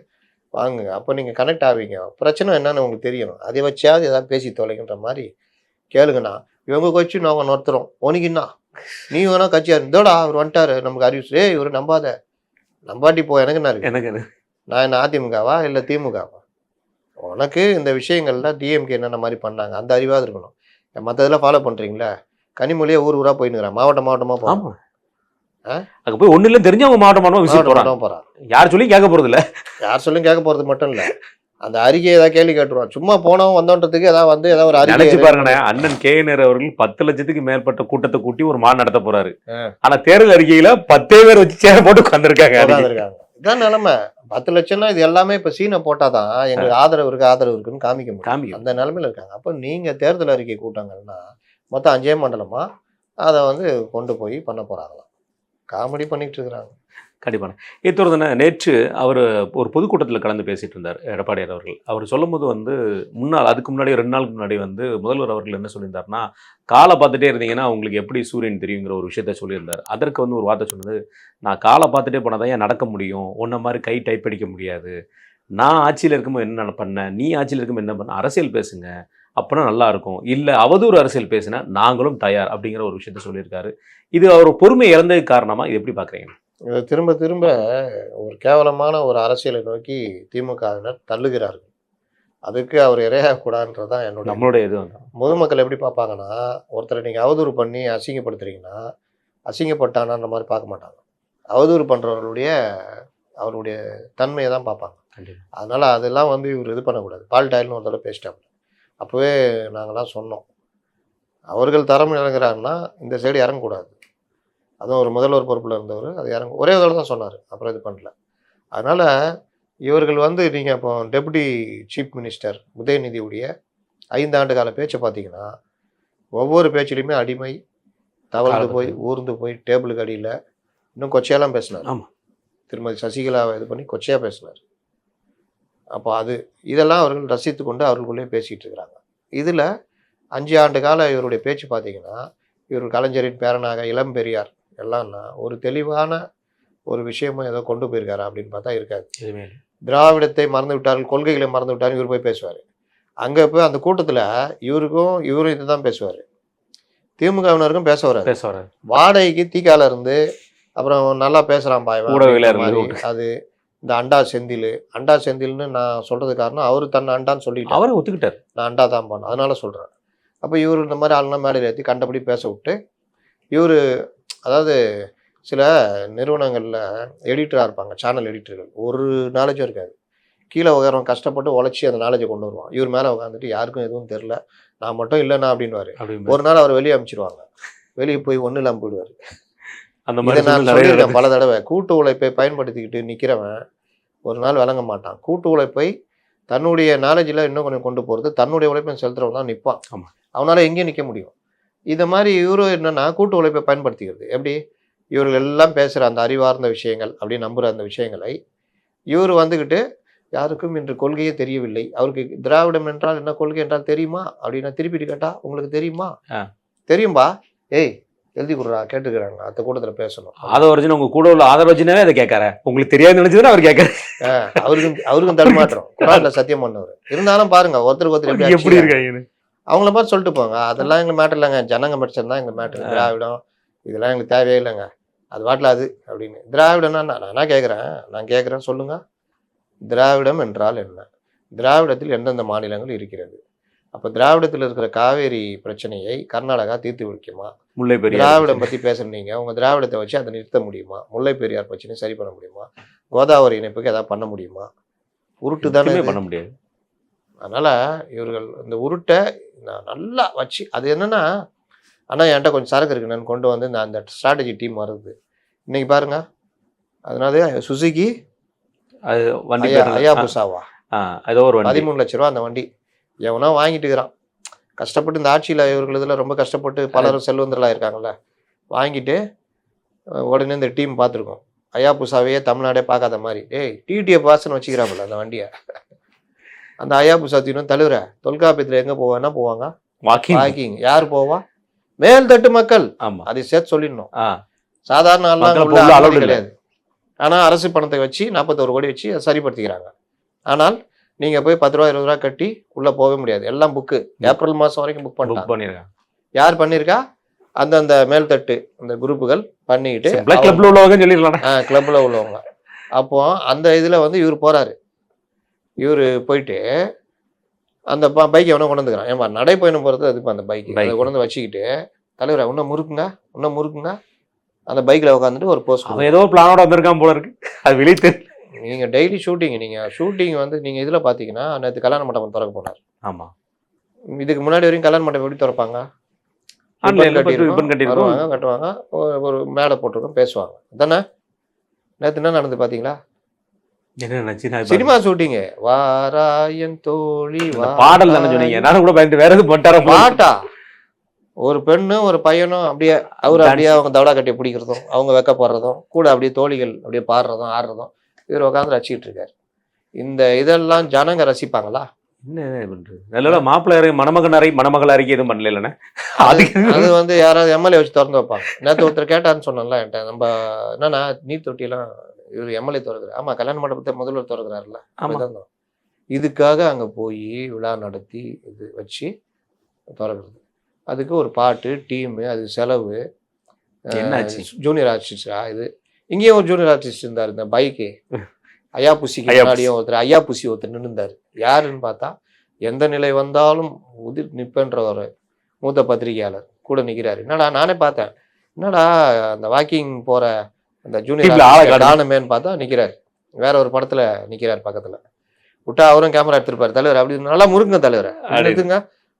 வாங்குங்க, அப்போ நீங்க கனெக்ட் ஆவீங்க. பிரச்சனை என்னன்னு உங்களுக்கு தெரியும், அதை வச்சாவது ஏதாவது பேசி தொலைக்கின்ற மாதிரி கேளுங்கண்ணா. இவங்க கட்சி நாங்கள் நொறுத்துறோம், உனக்குன்னா நீ வேணா கட்சியா இருந்தோடா, அவர் வந்துட்டாரு நமக்கு அறிவிச்சு, இவரு நம்பாத, நம்பாட்டி போ. எனக்கு நான் என்ன அதிமுகவா இல்லை திமுகவா? உனக்கு இந்த விஷயங்கள்ல டிஎம்கே என்னென்ன மாதிரி பண்ணாங்க அந்த அறிவாக இருக்கணும். மற்றதெல்லாம் ஃபாலோ பண்றீங்களா? கனிமொழியே ஊர் ஊரா போயின்னுக்கிறேன், மாவட்டமா போறான். அங்க போய் ஒண்ணு இல்லை தெரிஞ்சவங்க மாவட்டமா போறான். யார் சொல்லி கேட்க போறது இல்லை, யார் சொல்லியும் கேட்க போறது மட்டும் இல்லை, அந்த அறிக்கையை ஏதாவது கேள்வி கேட்டுருவான். சும்மா போனவன் வந்தோன்றதுக்கு ஏதாவது வந்து ஏதாவது ஒரு அறிக்கை பாருங்க. அண்ணன் கேஎன்ஆர் அவர்கள் 10 லட்சத்துக்கு மேற்பட்ட கூட்டத்தை கூட்டி ஒரு மாநாடு நடத்த போறாரு. ஆனா தேர்தல் அறிக்கையில 10 பேர் வச்சு சேர போட்டு உட்கார்ந்துருக்காங்க. இதான் நிலைமை. 10 லட்சம்னா இது எல்லாமே இப்ப சீனை போட்டாதான் எங்களுக்கு ஆதரவு இருக்குன்னு காமிக்க முடியும். அந்த நிலைமையில இருக்காங்க. அப்ப நீங்க தேர்தல் அறிக்கை கூட்டங்கள்னா மொத்தம் 5 மண்டலமா அதை வந்து கொண்டு போய் பண்ண போறாங்களாம். காமெடி பண்ணிட்டு இருக்கிறாங்க. கண்டிப்பான ஏத்தோர்தானே. நேற்று அவர் ஒரு பொதுக்கூட்டத்தில் கலந்து பேசிட்டு இருந்தார் எடப்பாடியார் அவர்கள். அவர் சொல்லும் போது வந்து அதுக்கு முன்னாடி 2 நாளுக்கு முன்னாடி வந்து முதல்வர் அவர்கள் என்ன சொல்லியிருந்தாருன்னா, காலை பார்த்துட்டே இருந்தீங்கன்னா உங்களுக்கு எப்படி சூரியன் தெரியுங்கிற ஒரு விஷயத்த சொல்லியிருந்தார். அதற்கு வந்து ஒரு வார்த்தை சொன்னது, நான் காலை பார்த்துட்டே போனால் தான் ஏன் நடக்க முடியும், உன்ன மாதிரி கை டைப் அடிக்க முடியாது, நான் ஆட்சியில் இருக்கும்போது என்ன பண்ணேன், நீ ஆட்சியில் இருக்கும்போது என்ன பண்ண, அரசியல் பேசுங்க அப்படின்னா நல்லா இருக்கும், இல்லை அவதூறு அரசியல் பேசுனா நாங்களும் தயார் அப்படிங்கிற ஒரு விஷயத்த சொல்லியிருக்காரு. இது அவர் பொறுமை இழந்ததுக்கு காரணமா, இது எப்படி பார்க்குறீங்க? திரும்ப திரும்ப ஒரு கேவலமான ஒரு அரசியலை நோக்கி திமுகவினர் தள்ளுகிறார்கள். அதுக்கு அவர் இரையாகக்கூடாதுன்றதான் என்னோட நம்மளுடைய இது வந்து பொதுமக்கள் எப்படி பார்ப்பாங்கன்னா, ஒருத்தரை நீங்கள் அவதூறு பண்ணி அசிங்கப்படுத்துறீங்கன்னா, அசிங்கப்பட்டானான்ற மாதிரி பார்க்க மாட்டாங்க. அவதூறு பண்ணுறவர்களுடைய அவருடைய தன்மையை தான் பார்ப்பாங்க. கண்டிப்பா. அதனால் அதெல்லாம் வந்து இவர் இது பண்ணக்கூடாது. பால்டாயில்னு ஒரு தடவை பேசிட்டாங்க. அப்போவே நாங்கள்லாம் சொன்னோம், அவர்கள் தரம் இறங்குறாருன்னா இந்த சைடு இறங்கக்கூடாது. அதுவும் ஒரு முதல்வர் பொறுப்பில் இருந்தவர் அது ஒரே தடவை தான் சொன்னார், அப்புறம் இது பண்ணல. அதனால் இவர்கள் வந்து நீங்கள் இப்போ டெபுட்டி சீஃப் மினிஸ்டர் உதயநிதியுடைய 5 ஆண்டு கால பேச்சை பார்த்தீங்கன்னா, ஒவ்வொரு பேச்சிலையுமே அடிமை, தவழ்ந்து போய் ஊர்ந்து போய் டேபிளுக்கு அடியில் இன்னும் கொச்சையெல்லாம் பேசினார். ஆமா. திருமதி சசிகலாவை இது பண்ணி கொச்சையாக பேசினார். அப்போ இதெல்லாம் அவர்கள் ரசித்து கொண்டு அவர்களுக்குள்ளே பேசிகிட்டு இருக்கிறாங்க. இதில் 5 ஆண்டு கால இவருடைய பேச்சு பார்த்தீங்கன்னா, இவர் கலைஞரின் பேரனாக இளம் பெரியார் எல்லாம்னா ஒரு தெளிவான ஒரு விஷயமும் ஏதோ கொண்டு போயிருக்காரா அப்படின்னு பார்த்தா இருக்காது. எதுவுமே திராவிடத்தை மறந்து விட்டார்கள், கொள்கைகளை மறந்து விட்டார்கள், இவர் போய் பேசுவார். அங்கே போய் அந்த கூட்டத்தில் இவரும் இது தான் பேசுவார். திமுகவினருக்கும் பேச வராது. வாடகைக்கு தீக்கால இருந்து அப்புறம் நல்லா பேசுகிறான் பாய் அது இந்த அண்டா செந்தில்னு நான் சொல்கிறது காரணம் அவர் தன்னை அண்டான்னு சொல்லிட்டு அவரை ஒத்துக்கிட்டார். நான் அண்டா தான் பண்ணேன், அதனால சொல்கிறேன். அப்போ இவர் இந்த மாதிரி ஆளுநர் மேடையில் ஏற்றி கண்டபடி பேச விட்டு இவர் அதாவது சில நிறுவனங்களில் எடிட்டராக இருப்பாங்க, சேனல் எடிட்டர்கள், ஒரு நாலேஜும் இருக்காது. கீழே உயரம் கஷ்டப்பட்டு உழைச்சி அந்த நாலேஜை கொண்டு வருவான். இவர் மேலே உட்காந்துட்டு யாருக்கும் எதுவும் தெரில, நான் மட்டும் இல்லைண்ணா அப்படின்வாரு. ஒரு நாள் அவர் வெளியே அனுப்பிச்சிடுவாங்க, வெளியே போய் ஒன்றும் இல்லாமல் போயிடுவார். அந்த மாதிரி நான் சொல்லியிருக்கேன் பல தடவை. கூட்டு உழைப்பை பயன்படுத்திக்கிட்டு நிற்கிறவன் ஒரு நாள் விளங்க மாட்டான். கூட்டு உழைப்பை தன்னுடைய நாலேஜில் இன்னும் கொஞ்சம் கொண்டு போகிறது, தன்னுடைய உழைப்பை செலுத்துறவன் தான் நிற்பான். அவனால் எங்கேயும் நிற்க முடியும். இதை மாதிரி இவரும் என்னென்னா கூட்டு உழைப்பை பயன்படுத்திக்கிறது. எப்படி இவர்கள் எல்லாம் பேசுகிற அந்த அறிவார்ந்த விஷயங்கள் அப்படி நம்புகிற அந்த விஷயங்களை இவர் வந்துக்கிட்டு யாருக்கும் இன்று கொள்கையே தெரியவில்லை, அவருக்கு திராவிடம் என்றால் என்ன, கொள்கை என்றால் தெரியுமா அப்படின்னா திருப்பிட்டு கேட்டால் உங்களுக்கு தெரியுமா, தெரியும்பா, ஏய் எழுதி கொடுறா, கேட்டுக்கிறாங்க, அந்த கூட்டத்தில் பேசணும். ஆதரவர்ஜன் உங்க கூட உள்ள ஆதரவர்ஜனாவே அதை கேட்கற, உங்களுக்கு தெரியாது நினைச்சதுன்னா அவர் கேட்கற. அவருக்கும் தடுமாற்றம். குரான்ல சத்தியம் பண்ணவர் இருந்தாலும் பாருங்க ஒருத்தருக்கு ஒருத்தர் எப்படி இருக்காங்க அவங்கள மாதிரி சொல்லிட்டு போங்க. அதெல்லாம் எங்களுக்கு மேட்டர் இல்லைங்க, ஜனங்க மட்டும் தான் எங்களுக்கு மேட்டர். திராவிடம் இதெல்லாம் எங்களுக்கு தேவையே இல்லைங்க, அது வாட்டில் அது அப்படின்னு. திராவிடம்னா நான் கேட்குறேன் சொல்லுங்க, திராவிடம் என்றால் என்ன, திராவிடத்தில் எந்தெந்த மாநிலங்கள் இருக்கிறது, அப்போ திராவிடத்தில் இருக்கிற காவேரி பிரச்சனையை கர்நாடகா தீர்த்து வைக்குமா, முல்லை பெரியார் திராவிடம் பற்றி பேசுறீங்க, உங்கள் திராவிடத்தை வச்சு அதை நிறுத்த முடியுமா, முல்லை பெரியார் பிரச்சனையை சரி பண்ண முடியுமா, கோதாவரி இணைப்புக்கு எதாவது பண்ண முடியுமா, உருட்டு தானே பண்ண முடியாது. அதனால் இவர்கள் இந்த உருட்டை நான் நல்லா வச்சு அது என்னென்னா, ஆனால் என்கிட்ட கொஞ்சம் சரக்கு இருக்கு நான் கொண்டு வந்து அந்த ஸ்ட்ராட்டஜி டீம் வருது இன்னைக்கு பாருங்க. அதனால சுசுகி அது வண்டி அயாபுசாவா ஏதோ ஒரு 13 லட்ச ரூபா அந்த வண்டி எவனா வாங்கிட்டு இருக்கிறான். கஷ்டப்பட்டு இந்த ஆட்சியில் இவர்கள் இதில் ரொம்ப கஷ்டப்பட்டு பலரும் செல்வந்தர்களாக இருக்காங்கல்ல, வாங்கிட்டு உடனே இந்த டீம் பார்த்துருக்கோம். அயாபுசாவையே தமிழ்நாடே பார்க்காத மாதிரி டிடிஎஃப் பாஸ்ன்னு வச்சுக்கிறாப்புல அந்த வண்டியை. அந்த அயாபுசா தீனும் தலைவர தொல்காப்பியத்தில் எங்கே போவான்னா போவாங்க வாக்கிங். யார் போவா, மேல்தட்டு மக்கள். அதை சேர்த்து சொல்லிடணும். சாதாரண ஆள்லாம் கிடையாது. ஆனால் அரசு பணத்தை வச்சு 41 கோடி வச்சு அதை சரிப்படுத்திக்கிறாங்க. ஆனால் நீங்கள் போய் 10 ரூபா 20 ரூபா கட்டி உள்ளே போக முடியாது. எல்லாம் புக்கு ஏப்ரல் மாதம் வரைக்கும் புக் பண்ணிருக்காங்க. யார் பண்ணியிருக்கா, அந்தந்த மேல்தட்டு அந்த குரூப்புகள் பண்ணிக்கிட்டு கிளப்ல உள்ளவங்க. அப்போ அந்த இதில் வந்து இவர் போகிறாரு. இவர் போயிட்டு அந்த பைக்கை எவனோ கொண்டு வந்துக்கிறான். ஏன்பா நடைப்பயணம் போகிறது அது இப்போ அந்த பைக்கு அதை கொண்டு வந்து வச்சுக்கிட்டு தலைவரை இன்னும் முறுக்குங்க அந்த பைக்கில் உட்காந்துட்டு ஒரு போஸ்ட். ஏதோ பிளானோட வந்திருக்கான் போல இருக்கு. அது வெளியே நீங்கள் டெய்லி ஷூட்டிங் வந்து நீங்கள் இதில் பார்த்தீங்கன்னா நேற்று கல்யாண மண்டபம் திறக்க போனார். ஆமாம், இதுக்கு முன்னாடி வரைக்கும் கல்யாண மண்டபம் எப்படி திறப்பாங்க, கட்டுவாங்க, ஒரு மேடை போட்டிருக்கோம், பேசுவாங்க தானே. நேற்று என்ன நடந்து பார்த்தீங்களா, சினிமா ஷூட்டிங், வாராயன் தோழி பாடல் தானே சொன்னீங்க. நானும் கூட பயந்து வேற எதுவும் பண்ணிட்டாரா பாட்டா, ஒரு பெண்ணும் ஒரு பையனும் அப்படியே அவங்க தவடா கட்டி பிடிக்கிறதும் அவங்க வெக்க போடுறதும் கூட அப்படியே தோழிகள் அப்படியே பாடுறதும் ஆடுறதும் இவர் உட்காந்து ரசிக்கிட்டு இருக்காரு. இந்த இதெல்லாம் ஜனங்க ரசிப்பாங்களா? என்ன பண்றது, நல்ல மாப்பிள்ளை மணமகள் அறிக்கை எதுவும் பண்ணல இல்லைன்னா அது வந்து யாராவது எம்எல்ஏ வச்சு திறந்து வைப்பாங்க. நேற்று ஒருத்தர் கேட்டான்னு சொன்னல என்கிட்ட, நம்ம என்னன்னா நீர் தொட்டியெல்லாம் இவர் எம்எல்ஏ திறக்கிறார். ஆமா, கல்யாண மண்டபத்தை முதல்வர் திறக்கிறாருல்ல, இதுக்காக அங்கே போய் விழா நடத்தி இது வச்சு திறக்கிறது. அதுக்கு ஒரு பாட்டு டீமு, அது செலவு. ஜூனியர் ஆர்டிஸ்டா இது, இங்கேயும் ஒரு ஜூனியர் ஆர்டிஸ்ட் இருந்தார். இந்த பைக்கு ஐயாபுசிக்கு முன்னாடியும் ஒருத்தர் ஐயாபுசி ஒருத்தர் நின்றுந்தார். யாருன்னு பார்த்தா எந்த நிலை வந்தாலும் நிற்பன்ற ஒரு மூத்த பத்திரிகையாளர் கூட நிற்கிறாரு. என்னடா நானே பார்த்தேன், என்னடா அந்த வாக்கிங் போகிற அந்த ஜூனியர் தானமேன்னு பார்த்தா நிற்கிறாரு. வேற ஒரு படத்தில் நிற்கிறார் பக்கத்தில். விட்டா அவரும் கேமரா எடுத்துருப்பாரு. தலைவர் அப்படி நல்லா முறுக்குங்க தலைவரை, எடுத்துங்க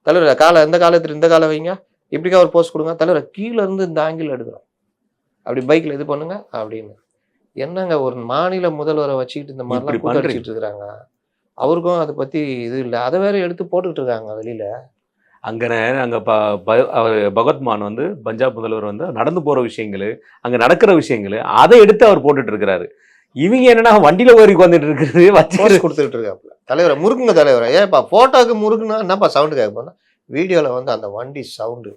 தலைவரை, காலை எந்த காலத்துல இந்த காலை வைங்க, இப்படிக்கா ஒரு போஸ்ட் கொடுங்க தலைவரை, கீழே இருந்து இந்த ஆங்கிள் எடுக்கிறோம், அப்படி பைக்கில் இது பண்ணுங்க அப்படின்னு. என்னங்க ஒரு மாநில முதல்வரை வச்சுக்கிட்டு இந்த மாதிரிலாம் கூட்டடிச்சிட்டு இருக்கிறாங்க. அவருக்கும் அதை பற்றி இது இல்லை, அதை வேற எடுத்து போட்டுக்கிட்டு இருக்காங்க வெளியில. அங்கே அவர் பகவத்மான் வந்து பஞ்சாப் முதல்வர் வந்து நடந்து போகிற விஷயங்கள், அங்கே நடக்கிற விஷயங்கள், அதை எடுத்து அவர் போட்டுட்டு இருக்கிறாரு. இவங்க என்னன்னா வண்டியில ஓரி வந்துட்டு இருக்குது, வச்சு கொடுத்துட்டு இருக்காப்புல. தலைவரை முறுக்குங்க தலைவரை, ஏப்பா போட்டோக்கு முறுக்குன்னா என்னப்பா சவுண்டு கேட்க போனா, வீடியோவில் வந்து அந்த வண்டி சவுண்டு,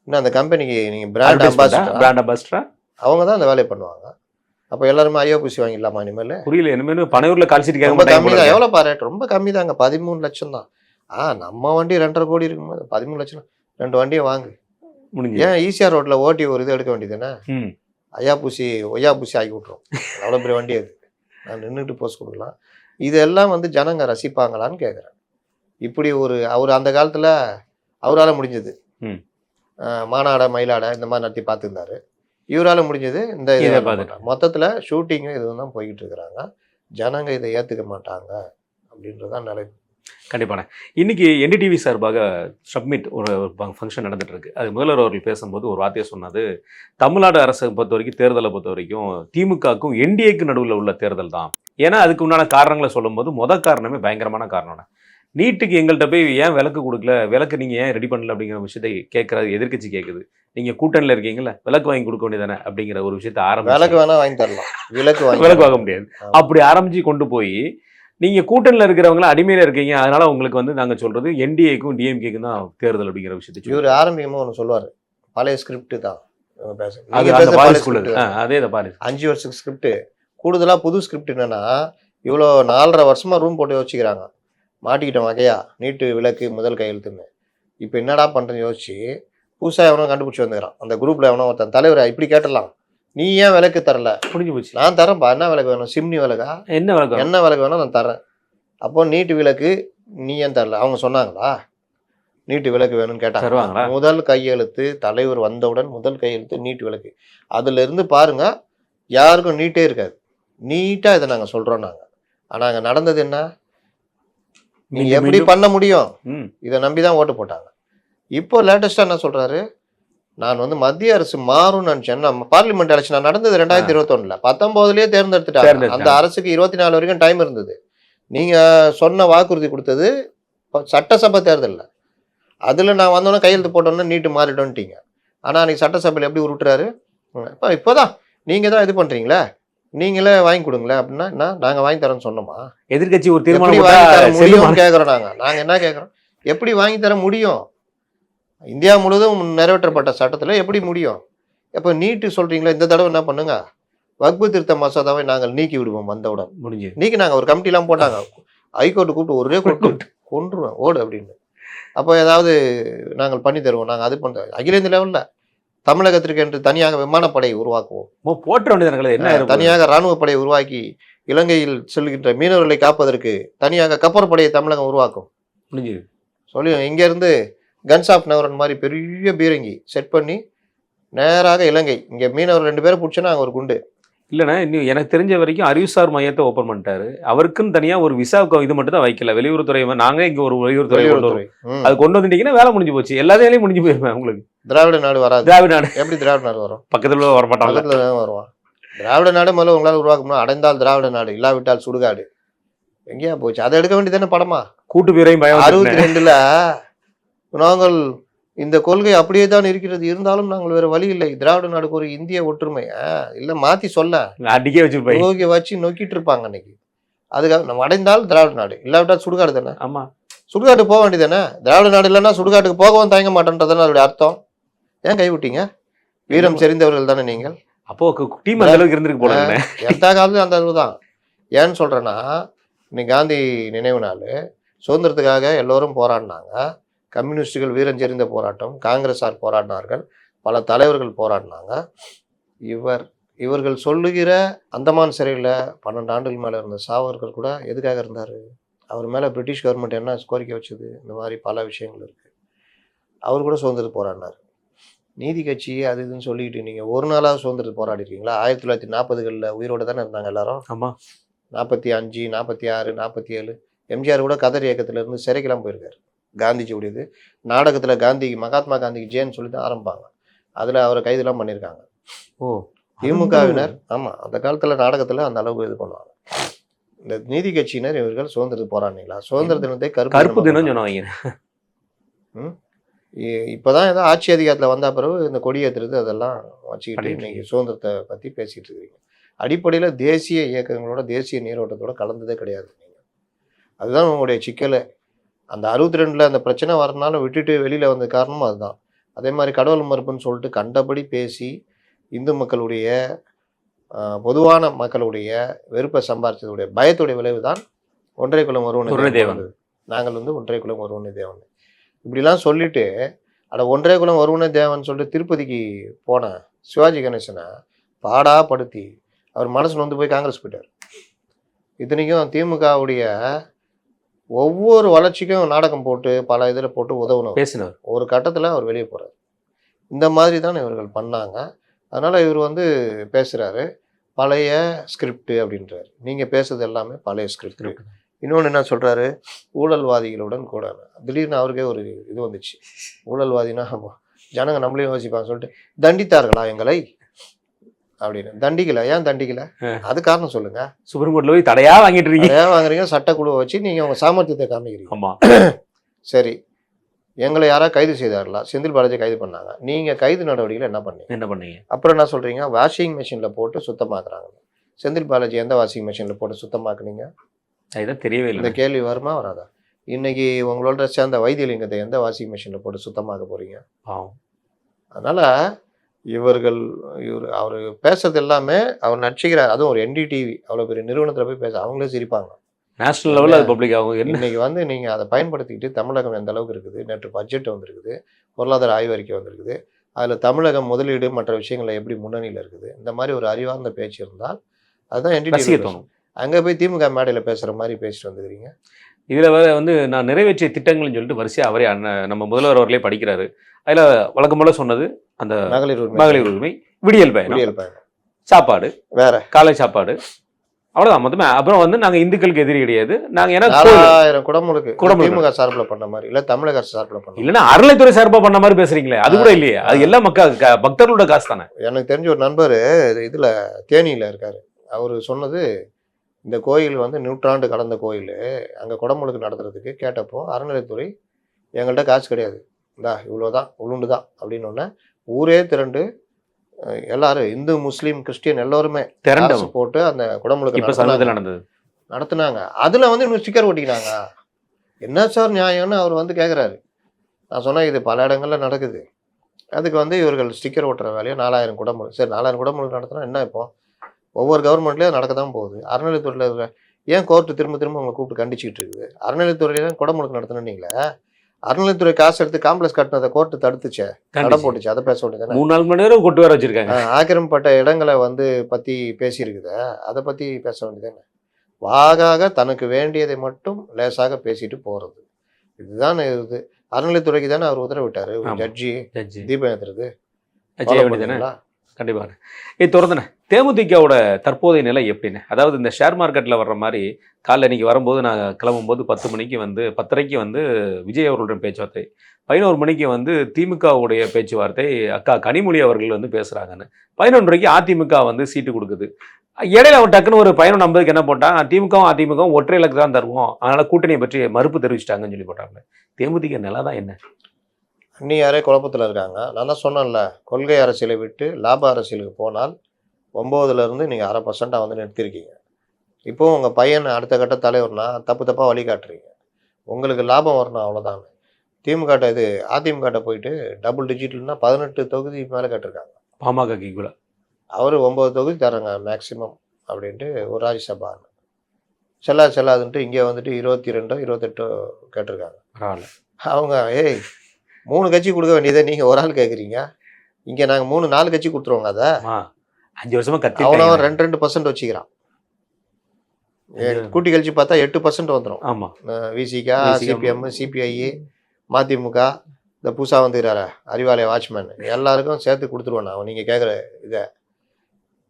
இன்னும் அந்த கம்பெனிக்கு நீங்கள் பிராண்ட் அம்பாசிடரா அவங்க தான் அந்த வேலையை பண்ணுவாங்க. அப்போ எல்லாருமே ஐயோ பூசி வாங்கிடலாமா இனிமேல்? புரியல. இனிமேல் பனையூரில் கால்ஷீட் கேட்க ரொம்ப கம்மி தான். எவ்வளோ பாரு, ரொம்ப கம்மி தாங்க, 13 லட்சம் தான். நம்ம வண்டி 2.5 கோடி இருக்கும்போது 13 லட்சம் 2 வண்டியை வாங்கு முடிஞ்சு. ஏன் ஈசிஆர் ரோட்டில் ஓட்டி ஒரு இது எடுக்க வேண்டியதுன்னா ஒய்யா பூசி ஆக்கி விட்ருவோம். அவ்வளோ பெரிய வண்டி அது, நான் நின்றுட்டு போஸ்ட் கொடுக்கலாம். இதெல்லாம் வந்து ஜனங்க ரசிப்பாங்களான்னு கேட்குறேன். இப்படி அவர் அந்த காலத்தில் அவரால் முடிஞ்சது மாநாடை மயிலாடை இந்த மாதிரி நடத்தி பார்த்துருந்தாரு. இவரால் முடிஞ்சது இந்த இதை பார்த்துட்டாங்க. மொத்தத்தில் ஷூட்டிங்கு இதுவும் தான் போய்கிட்டு இருக்கிறாங்க. ஜனங்க இதை ஏற்றுக்க மாட்டாங்க அப்படின்றதான் நிலை. கண்டிப்பான. இன்னைக்கு என்டிடிவி சார்பாக சப்மிட் ஒரு ஃபங்க்ஷன் நடந்துட்டு இருக்கு. அது முதல்வர் அவர்கள் பேசும்போது ஒரு வார்த்தையை சொன்னது, தமிழ்நாடு அரசை பொறுத்த வரைக்கும் தேர்தலை பொறுத்த வரைக்கும் திமுகவுக்கும் என்டிஏக்கு நடுவில் உள்ள தேர்தல் தான். ஏன்னா அதுக்கு உண்டான காரணங்களை சொல்லும்போது காரணமே பயங்கரமான காரணம். நீட்டுக்கு எங்கள்கிட்ட போய் ஏன் விலக்கு கொடுக்கல, விலக்கு நீங்கள் ஏன் ரெடி பண்ணல அப்படிங்கிற விஷயத்தை கேட்கறது எதிர்கட்சி கேட்குது. நீங்கள் கூட்டணியில் இருக்கீங்களா, விலக்கு வாங்கி கொடுக்க வேண்டியதானே அப்படிங்கிற ஒரு விஷயத்தை ஆரம்பிச்சு, விலக்கு வேணா வாங்கி தரலாம், விலக்கு வாங்க முடியாது. அப்படி ஆரம்பிச்சு கொண்டு போய் நீங்கள் கூட்டணியில் இருக்கிறவங்கள அடிமையில் இருக்கீங்க, அதனால உங்களுக்கு வந்து நாங்கள் சொல்றது என்டிஏக்கும் டிஎம்கேக்கும் தான் தேர்தல் அப்படிங்கிற விஷயத்தை இவர் ஆரம்பிக்கும்போது ஒன்று சொல்லுவார், பழைய ஸ்கிரிப்ட் தான் அதே 5 வருஷத்துக்கு ஸ்கிரிப்ட். கூடுதலாக புது ஸ்கிரிப்ட் என்னன்னா, இவ்வளோ 4.5 வருஷமா ரூம் போட்டு யோசிக்கிறாங்க, மாட்டிக்கிட்டோம் வகையா நீட்டு விலக்கு முதல் கையெழுத்துன்னு. இப்போ என்னடா பண்ணுறேன்னு யோசிச்சு புதுசாக எவனோ கண்டுபிடிச்சி வந்துக்கிறான். அந்த குரூப்பில் எவனோ ஒருத்தன் தலைவரை இப்படி கேட்டலாம், நீ ஏன் விலக்கு தரல, புரிஞ்சு போச்சு, நான் தரேன்ப்பா, என்ன விலக்கு வேணும், சிம்னி விலக்கா, என்ன விலக்கு வேணும் நான் தரேன். அப்போ நீட்டு விலக்கு நீ ஏன் தரல, அவங்க சொன்னாங்களா நீட்டு விலக்கு வேணும்னு கேட்டாங்க. முதல் கையெழுத்து தலைவர் வந்தவுடன் முதல் கையெழுத்து நீட்டு விலக்கு. அதுல இருந்து பாருங்க, யாருக்கும் நீட்டே இருக்காது, நீட்டா இதை நாங்கள் சொல்றோம் நாங்கள். ஆனால் அங்கே நடந்தது என்ன, நீங்க எப்படி பண்ண முடியும், இதை நம்பிதான் ஓட்டு போட்டாங்க. இப்போ லேட்டஸ்டா என்ன சொல்றாரு, நான் வந்து மத்திய அரசு மாறும் நினைச்சேன். பார்லிமெண்ட் எலெக்ஷன் நடந்தது 2021, 19லயே தேர்ந்தெடுத்துட்டாங்க. அந்த அரசுக்கு 24 வரைக்கும் டைம் இருந்தது. நீங்க சொன்ன வாக்குறுதி கொடுத்தது சட்டசபை தேர்தலில், அதுல நான் வந்தோன்னே கையெழுத்து போட்டோன்னா நீட்டு மாறிட்டோன்ட்டீங்க. ஆனா அன்னைக்கு சட்டசபையில் எப்படி உருட்டுறாரு, இப்போதான் நீங்க தான் இது பண்றீங்களே, நீங்களே வாங்கி கொடுங்களேன் அப்படின்னா, நாங்க வாங்கி தரோம்னு சொன்னோமா? எதிர்கட்சி ஒரு தீர்மானம் வாங்கி தர முடியும் கேட்குறோம். நாங்க என்ன கேட்குறோம், எப்படி வாங்கி தர முடியும்? இந்தியா முழுவதும் நிறைவேற்றப்பட்ட சட்டத்தில் எப்படி முடியும்? இப்போ நீட்டு சொல்றீங்களா, இந்த தடவை என்ன பண்ணுங்க, வக்பு திருத்த மசோதாவை நாங்கள் நீக்கி விடுவோம், வந்தவுடன் முடிஞ்சு நீக்கி நாங்கள் ஒரு கமிட்டிலாம் போட்டாங்க, ஹைகோர்ட்டு கூப்பிட்டு ஒரே கொண்டுருவோம் ஓடு அப்படின்னு. அப்போ ஏதாவது நாங்கள் பண்ணி தருவோம், நாங்கள் அது பண்ணுறோம். அகில இந்திய லெவலில் தமிழகத்திற்கு என்று தனியாக விமானப்படை உருவாக்குவோம், போற்ற வேண்டியது, தனியாக இராணுவ படையை உருவாக்கி இலங்கையில் செல்கின்ற மீனவர்களை காப்பதற்கு தனியாக கப்பற்படையை தமிழகம் உருவாக்கும் சொல்லி, இங்கேருந்து கன்ஸ் ஆஃப் நவரன் மாதிரி பெரிய பீரங்கி செட் பண்ணி நேராக இலங்கை, இங்கே மீனவர் 2 பேரை பிடிச்சோன்னா அங்கே ஒரு குண்டு. இல்லைண்ணா, இன்னும் எனக்கு தெரிஞ்ச வரைக்கும் அறிவுசார் மையத்தை ஓப்பன் பண்ணிட்டாரு. அவருக்குன்னு தனியாக ஒரு விசா இது மட்டும் தான் வைக்கல, வெளியுறவுத்துறை. நாங்கள் இங்கே ஒரு வெளியுறவுத்துறை அது கொண்டு வந்துட்டீங்கன்னா வேலை முடிஞ்சு போச்சு, எல்லா வேலையும் முடிஞ்சு போயிருவேன். உங்களுக்கு திராவிட நாடு வராது. திராவிட நாடு எப்படி திராவிட நாடு வரும்? பக்கத்தில் வரமாட்டாங்க, பக்கத்தில் தான் வருவான். திராவிட நாடு முதல்ல உங்களால் உருவாக்கணும். அடைந்தால் திராவிட நாடு, இல்லாவிட்டால் சுடுகாடு. எங்கேயா போச்சு? அதை எடுக்க வேண்டியதானே படமா? கூட்டு பேரையும் 62ல் நாங்கள் இந்த கொள்கை அப்படியே தான் இருக்கிறது, இருந்தாலும் நாங்கள் வேற வழி இல்லை, திராவிட நாடுக்கு ஒரு இந்திய ஒற்றுமை இல்லை மாற்றி சொல்ல அடிக்கே வச்சு நோக்கிட்டு இருப்பாங்க அன்னைக்கு. அதுக்காக நம்ம அடைந்தால் திராவிட நாடு, இல்லாவிட்டால் சுடுகாடு தானே. ஆமாம், சுடுகாட்டுக்கு போக வேண்டியது தானே. திராவிட நாடு இல்லைன்னா சுடுகாட்டுக்கு போகவும் தயங்க மாட்டேன்றதானே அதோடைய அர்த்தம். ஏன் கைவிட்டீங்க? வீரம் செறிந்தவர்கள் தானே நீங்கள். அப்போ டீம் அந்த அளவுக்கு இருந்திருக்கு போல. எல்லா காலத்துலையும் அந்த அளவு தான். ஏன்னு சொல்றேன்னா, இன்னைக்கு காந்தி நினைவு நாள், சுதந்திரத்துக்காக எல்லோரும் போராடினாங்க. கம்யூனிஸ்டுகள் வீரஞ்செறிந்த போராட்டம், காங்கிரஸார் போராடினார்கள், பல தலைவர்கள் போராடினாங்க. இவர்கள் சொல்லுகிற அந்தமான் சிறையில் 12 ஆண்டுகள் மேலே இருந்த சாவர்கள் கூட எதுக்காக இருந்தார்? அவர் மேலே பிரிட்டிஷ் கவர்மெண்ட் என்ன கோரிக்கை வச்சது, இந்த மாதிரி பல விஷயங்கள் இருக்குது. அவர் கூட சுதந்திரத்துக்கு போராடினார். நீதி கட்சி அது இதுன்னு சொல்லிக்கிட்டு நீங்கள் ஒரு நாளாவது சுதந்திரத்துக்கு போராடிருக்கீங்களா? 1940களில் உயிரோடு தானே இருந்தாங்க எல்லாரும். ஆமாம். 45, 46, 47 எம்ஜிஆர் கூட கதர் இயக்கத்திலேருந்து சிறைக்கெல்லாம் போயிருக்காரு. காந்திஜியுடையது நாடகத்தில் மகாத்மா காந்திக்கு ஜேன்னு சொல்லி தான் ஆரம்பிப்பாங்க. அதில் அவரை கைதெல்லாம் பண்ணியிருக்காங்க. ஓ, திமுகவினர். ஆமாம், அந்த காலத்தில் நாடகத்தில் அந்த அளவுக்கு இது பண்ணுவாங்க. இந்த நீதி கட்சியினர் இவர்கள் சுதந்திரத்துக்கு போராடினீங்களா? சுதந்திர தினத்தை கருப்பு தினம் சொன்னாங்க. இப்போதான் ஏதோ ஆட்சி அதிகாரத்தில் வந்த பிறகு இந்த கொடியேற்றுறது அதெல்லாம் வச்சுக்கிட்டு இன்னைக்கு சுதந்திரத்தை பற்றி பேசிகிட்டு இருக்கிறீங்க. அடிப்படையில் தேசிய இயக்கங்களோட தேசிய நீரோட்டத்தோட கலந்ததே கிடையாது நீங்கள். அதுதான் உங்களுடைய சிக்கலை. அந்த 62 அந்த பிரச்சனை வரனாலும் விட்டுட்டு வெளியில் வந்த காரணமும் அதுதான். அதே மாதிரி கடவுள் மறுப்புன்னு சொல்லிட்டு கண்டபடி பேசி இந்து மக்களுடைய பொதுவான மக்களுடைய வெறுப்பை சம்பாரிச்சதுடைய பயத்துடைய விளைவு தான் ஒன்றை குலம் ஒருவனே தேவன். நாங்கள் ஒன்றை குலம் ஒருவனே தேவன் இப்படிலாம் சொல்லிட்டு அட ஒன்றே குலம் ஒருவனே தேவன் சொல்லிட்டு திருப்பதிக்கு போன சிவாஜி கணேசனை பாடாப்படுத்தி அவர் மனசு வந்து போய் காங்கிரஸ் போயிட்டார். இத்தனைக்கும் திமுகவுடைய ஒவ்வொரு வளர்ச்சிக்கும் நாடகம் போட்டு பல இதில் போட்டு உதவணும் பேசினார். ஒரு கட்டத்தில் அவர் வெளியே போகிறார். இந்த மாதிரி தான் இவர்கள் பண்ணாங்க. அதனால் இவர் பேசுகிறாரு பழைய ஸ்கிரிப்ட் அப்படின்றாரு. நீங்கள் பேசுறது எல்லாமே பழைய ஸ்கிரிப்ட். இன்னொன்று என்ன சொல்கிறாரு, ஊழல்வாதிகளுடன் கூட. திடீர்னு அவருக்கே ஒரு இது வந்துச்சு, ஊழல்வாதினா ஜனங்க நம்மளையும் யோசிப்பாங்க சொல்லிட்டு தண்டித்தார்களா எங்களை அப்படின்னு. தண்டிக்கல. ஏன் தண்டிக்கல? அது காரணம் சொல்லுங்க. சுப்ரீம் கோர்ட்ல போய் தடையா வாங்கிட்டு இருக்கீங்க. தடையா வாங்குறீங்க, சட்டக்குழுவை வச்சு நீங்க உங்க சாமர்த்தியத்தை காமிக்கிறீங்க. ஆமா சரி, எங்களை யாராவது கைது செய்தார்களா? செந்தில் பாலாஜி கைது பண்ணாங்க. நீங்க கைது நடவடிக்கையில் என்ன பண்ணீங்க? அப்புறம் என்ன சொல்றீங்க, வாஷிங் மிஷின்ல போட்டு சுத்தமாக்குறாங்க. செந்தில் பாலாஜி எந்த வாஷிங் மிஷின்ல போட்டு சுத்தமாக்குனீங்க? அதுதான் தெரியவே இல்லை. இந்த கேள்வி வருமா வராதா? இன்னைக்கு உங்களோட சேர்ந்த வைத்தியலிங்கத்தை எந்த வாஷிங் மிஷின்ல போட்டு சுத்தமாக்க போறீங்க? அதனால இவர் பேசுறது எல்லாமே அவர் நடிச்சுக்கிறார். அதுவும் ஒரு NDTV அவ்வளோ பெரிய நிறுவனத்தில் போய் பேச அவங்களே சிரிப்பாங்க. நேஷனல் லெவலில் அது பப்ளிக் ஆகும். இன்னைக்கு நீங்கள் அதை பயன்படுத்திக்கிட்டு தமிழகம் எந்த அளவுக்கு இருக்குது, நேற்று பட்ஜெட் வந்திருக்குது, பொருளாதார ஆய்வறிக்கை வந்திருக்குது, அதில் தமிழகம் முதலீடு மற்ற விஷயங்களில் எப்படி முன்னணியில் இருக்குது, இந்த மாதிரி ஒரு அறிவார்ந்த பேச்சு இருந்தால் அதுதான் NDTV தோணும். அங்கே போய் திமுக மேடையில் பேசுகிற மாதிரி பேசிட்டு வந்துக்கிறீங்க. இதில் நான் நிறைவேற்றிய திட்டங்கள்னு சொல்லிட்டு வரிசையாக அவரே நம்ம முதல்வர் அவர்களே படிக்கிறாரு. அதில் வழக்கம் போல சொன்னது அந்த மகளிர் உரிமை, விடியல் பயணம், சாப்பாடு, வேற காலை சாப்பாடு, அவ்வளோதான் மொத்தமே. அப்புறம் நாங்கள் இந்துக்களுக்கு எதிரி கிடையாது. நாங்கள் ஏன்னா 4000 குடமுழுக்கு திமுக சார்பில் பண்ண மாதிரி இல்லை, தமிழக அரசு சார்பில் பண்ண இல்லைன்னா அறநிலைத்துறை சார்பாக பண்ண மாதிரி பேசுறீங்களே, அது கூட இல்லையே. அது எல்லாம் பக்தர்களோட காசு தானே. எனக்கு தெரிஞ்ச ஒரு நண்பர் இதில் தேனியில் இருக்காரு. அவர் சொன்னது, இந்த கோயில் நூற்றாண்டு கடந்த கோயில், அங்கே குடமுழுக்கு நடத்துறதுக்கு கேட்டப்போ அறநிலைத்துறை எங்கள்கிட்ட காசு கிடையாது, இந்தா இவ்வளோதான் உளுண்டு தான் அப்படின்னு ஒன்று ஊரே திரண்டு எல்லாரும் இந்து முஸ்லீம் கிறிஸ்டியன் எல்லோருமே திரண்டு போட்டு அந்த குடமுழுக்கு நடத்துனாங்க. அதில் இன்னும் ஸ்டிக்கர் ஒட்டிக்கினாங்க. என்ன சார் நியாயம்னு அவர் கேட்குறாரு. நான் சொன்னேன், இது பல இடங்களில் நடக்குது. அதுக்கு இவர்கள் ஸ்டிக்கர் ஓட்டுற வேலையை 4000 குடமுழுக்கு. சரி, 4000 குடமுழுக்கு நடத்தினா என்ன? இப்போ ஒவ்வொரு கவர்மெண்ட்லேயும் நடக்க தான் போகுது. அறநிலைத்துறையில் இருக்கிற ஏன் கோர்ட்டு திரும்ப உங்களை கூப்பிட்டு கண்டிச்சிக்கிட்டு இருக்குது? அறநிலைத்துறையில குடமுழுக்கு நடத்தணுன்னீங்களே, அறநிலைத்துறை காசு எடுத்து காம்ப்ளெக்ஸ் கட்டினதை கோர்ட்டு தடுத்துச்சே, தடை போட்டுச்சு. அதை பேச வேண்டியது. 3-4 மணி நேரம் கொண்டு வர வச்சிருக்காங்க. ஆக்கிரமிப்பட்ட இடங்களை பற்றி பேசியிருக்குத, அதை பற்றி பேச வேண்டியதானே. வாகாக தனக்கு வேண்டியதை மட்டும் லேசாக பேசிட்டு போகிறது, இதுதான் இது. அறநிலைத்துறைக்கு தானே அவர் உத்தரவிட்டார், ஜட்ஜி தீபம் ஏற்றுறது. கண்டிப்பாக. தொடர்ந்துண்ணே, தேமுதிகவோட தற்போதைய நிலை எப்படின்னு? அதாவது இந்த ஷேர் மார்க்கெட்டில் வர்ற மாதிரி காலைல இன்றைக்கி வரும்போது நான் கிளம்பும்போது 10 மணிக்கு 10:30க்கு விஜய் அவர்களுடன் பேச்சுவார்த்தை, 11 மணிக்கு திமுகவுடைய பேச்சுவார்த்தை அக்கா கனிமொழி அவர்கள் பேசுகிறாங்கன்னு, 11:30க்கு அதிமுக சீட்டு கொடுக்குது. இடையில அவன் டக்குன்னு ஒரு 11:50க்கு என்ன போட்டான், திமுகவும் அதிமுகவும் ஒற்றை இலக்கு தான் தருவோம், அதனால் கூட்டணியை பற்றி மறுப்பு தெரிவிச்சிட்டாங்கன்னு சொல்லி போட்டாங்க. தேமுதிக நிலை தான் என்ன? அன்னி யாரே குழப்பத்தில் இருக்காங்க. நான் தான் சொன்னேன்ல, கொள்கை அரசியலை விட்டு லாப அரசியலுக்கு போனால் 9% நீங்கள் 0.5% நிறுத்திருக்கீங்க. இப்போது உங்கள் பையன் அடுத்த கட்ட தலைவர்னா தப்பாக வழிகாட்டுறீங்க. உங்களுக்கு லாபம் வரணும், அவ்வளோதான். திமுக இது அதிமுக போயிட்டு டபுள் டிஜிட்னா 18 தொகுதி மேலே கேட்டிருக்காங்க. பாமக கூட அவர் 9 தொகுதி தராங்க மேக்சிமம் அப்படின்ட்டு ஒரு ராஜ்யசபா செல்லாதுன்ட்டு இங்கே 22 28 கேட்டிருக்காங்க. அவங்க 3 கட்சி கொடுக்க வேண்டியதை நீங்கள் ஒரு ஆள் கேட்குறீங்க. இங்கே நாங்கள் 3-4 கட்சி கொடுத்துருவோங்க. அதை 5 வருஷமா அவனவன் 2% வச்சுக்கிறான். கூட்டி கழிச்சு பார்த்தா 8% வந்துடும். ஆமா, விசிகா, சிபிஎம், சிபிஐ, மதிமுக, இந்த புதுசாக வந்துக்கிறார அறிவாலய வாட்ச்மேன் எல்லாருக்கும் சேர்த்து கொடுத்துருவோம். நான் நீங்கள் கேட்குற இதை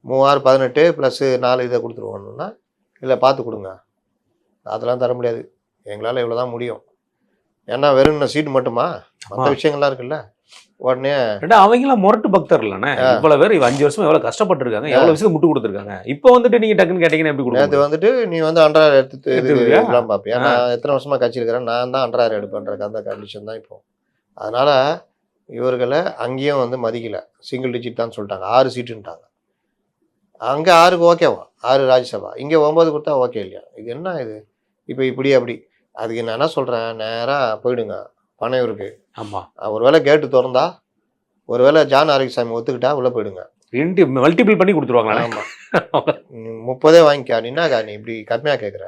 3-6-18 + 4 இதை கொடுத்துருவோன்னா இல்லை பார்த்து கொடுங்க. அதெல்லாம் தர முடியாது, எங்களால் இவ்வளோ தான் முடியும். ஏன்னா வெறும் சீட்டு மட்டுமா, மற்ற விஷயங்கள்லாம் இருக்குல்ல. உடனே அவங்களாம் முரட்டு பக்தர் இல்லைண்ணே. இவ்வளவு பேர் 5 வருஷமா எவ்வளவு கஷ்டப்பட்டிருக்காங்க, எவ்வளவு விஷயம் முட்டு கொடுத்துருக்காங்க. இப்போ வந்துட்டு நீங்க டக்குன்னு கேட்டீங்கன்னா எப்படி கொடுங்க? நேற்று வந்துட்டு நீ வந்து அன்றார் எடுத்துலாம் பார்ப்பியா? நான் எத்தனை வருஷமா கட்சி இருக்கிறேன், நான் தான் அன்றார் எடுப்பேன்ற அந்த கண்டிஷன் தான் இப்போ. அதனால இவர்களை அங்கேயும் வந்து மதிக்கல, சிங்கிள் டிஜிட் தான் சொல்லிட்டாங்க, 6 சீட்டுன்ட்டாங்க. அங்கே 6க்கு ஓகேவா, 6 ராஜ்யசபா, இங்கே 9 கொடுத்தா ஓகே இல்லையா? இது என்ன இது இப்போ இப்படி அப்படி? அதுக்கு நான் என்ன சொல்கிறேன், நேராக போயிடுங்க பனையூருக்கு. ஆமாம், ஒருவேளை கேட்டு திறந்தா, ஒருவேளை ஜான் ஆரோக்கியசாமி ஒத்துக்கிட்டா உள்ளே போயிடுங்க. மல்டிபிள் பண்ணி கொடுத்துருவாங்களா? ஆமாம், 30 வாங்கிக்கா. நீ என்னக்கா நீ இப்படி கம்மியாக கேட்குற?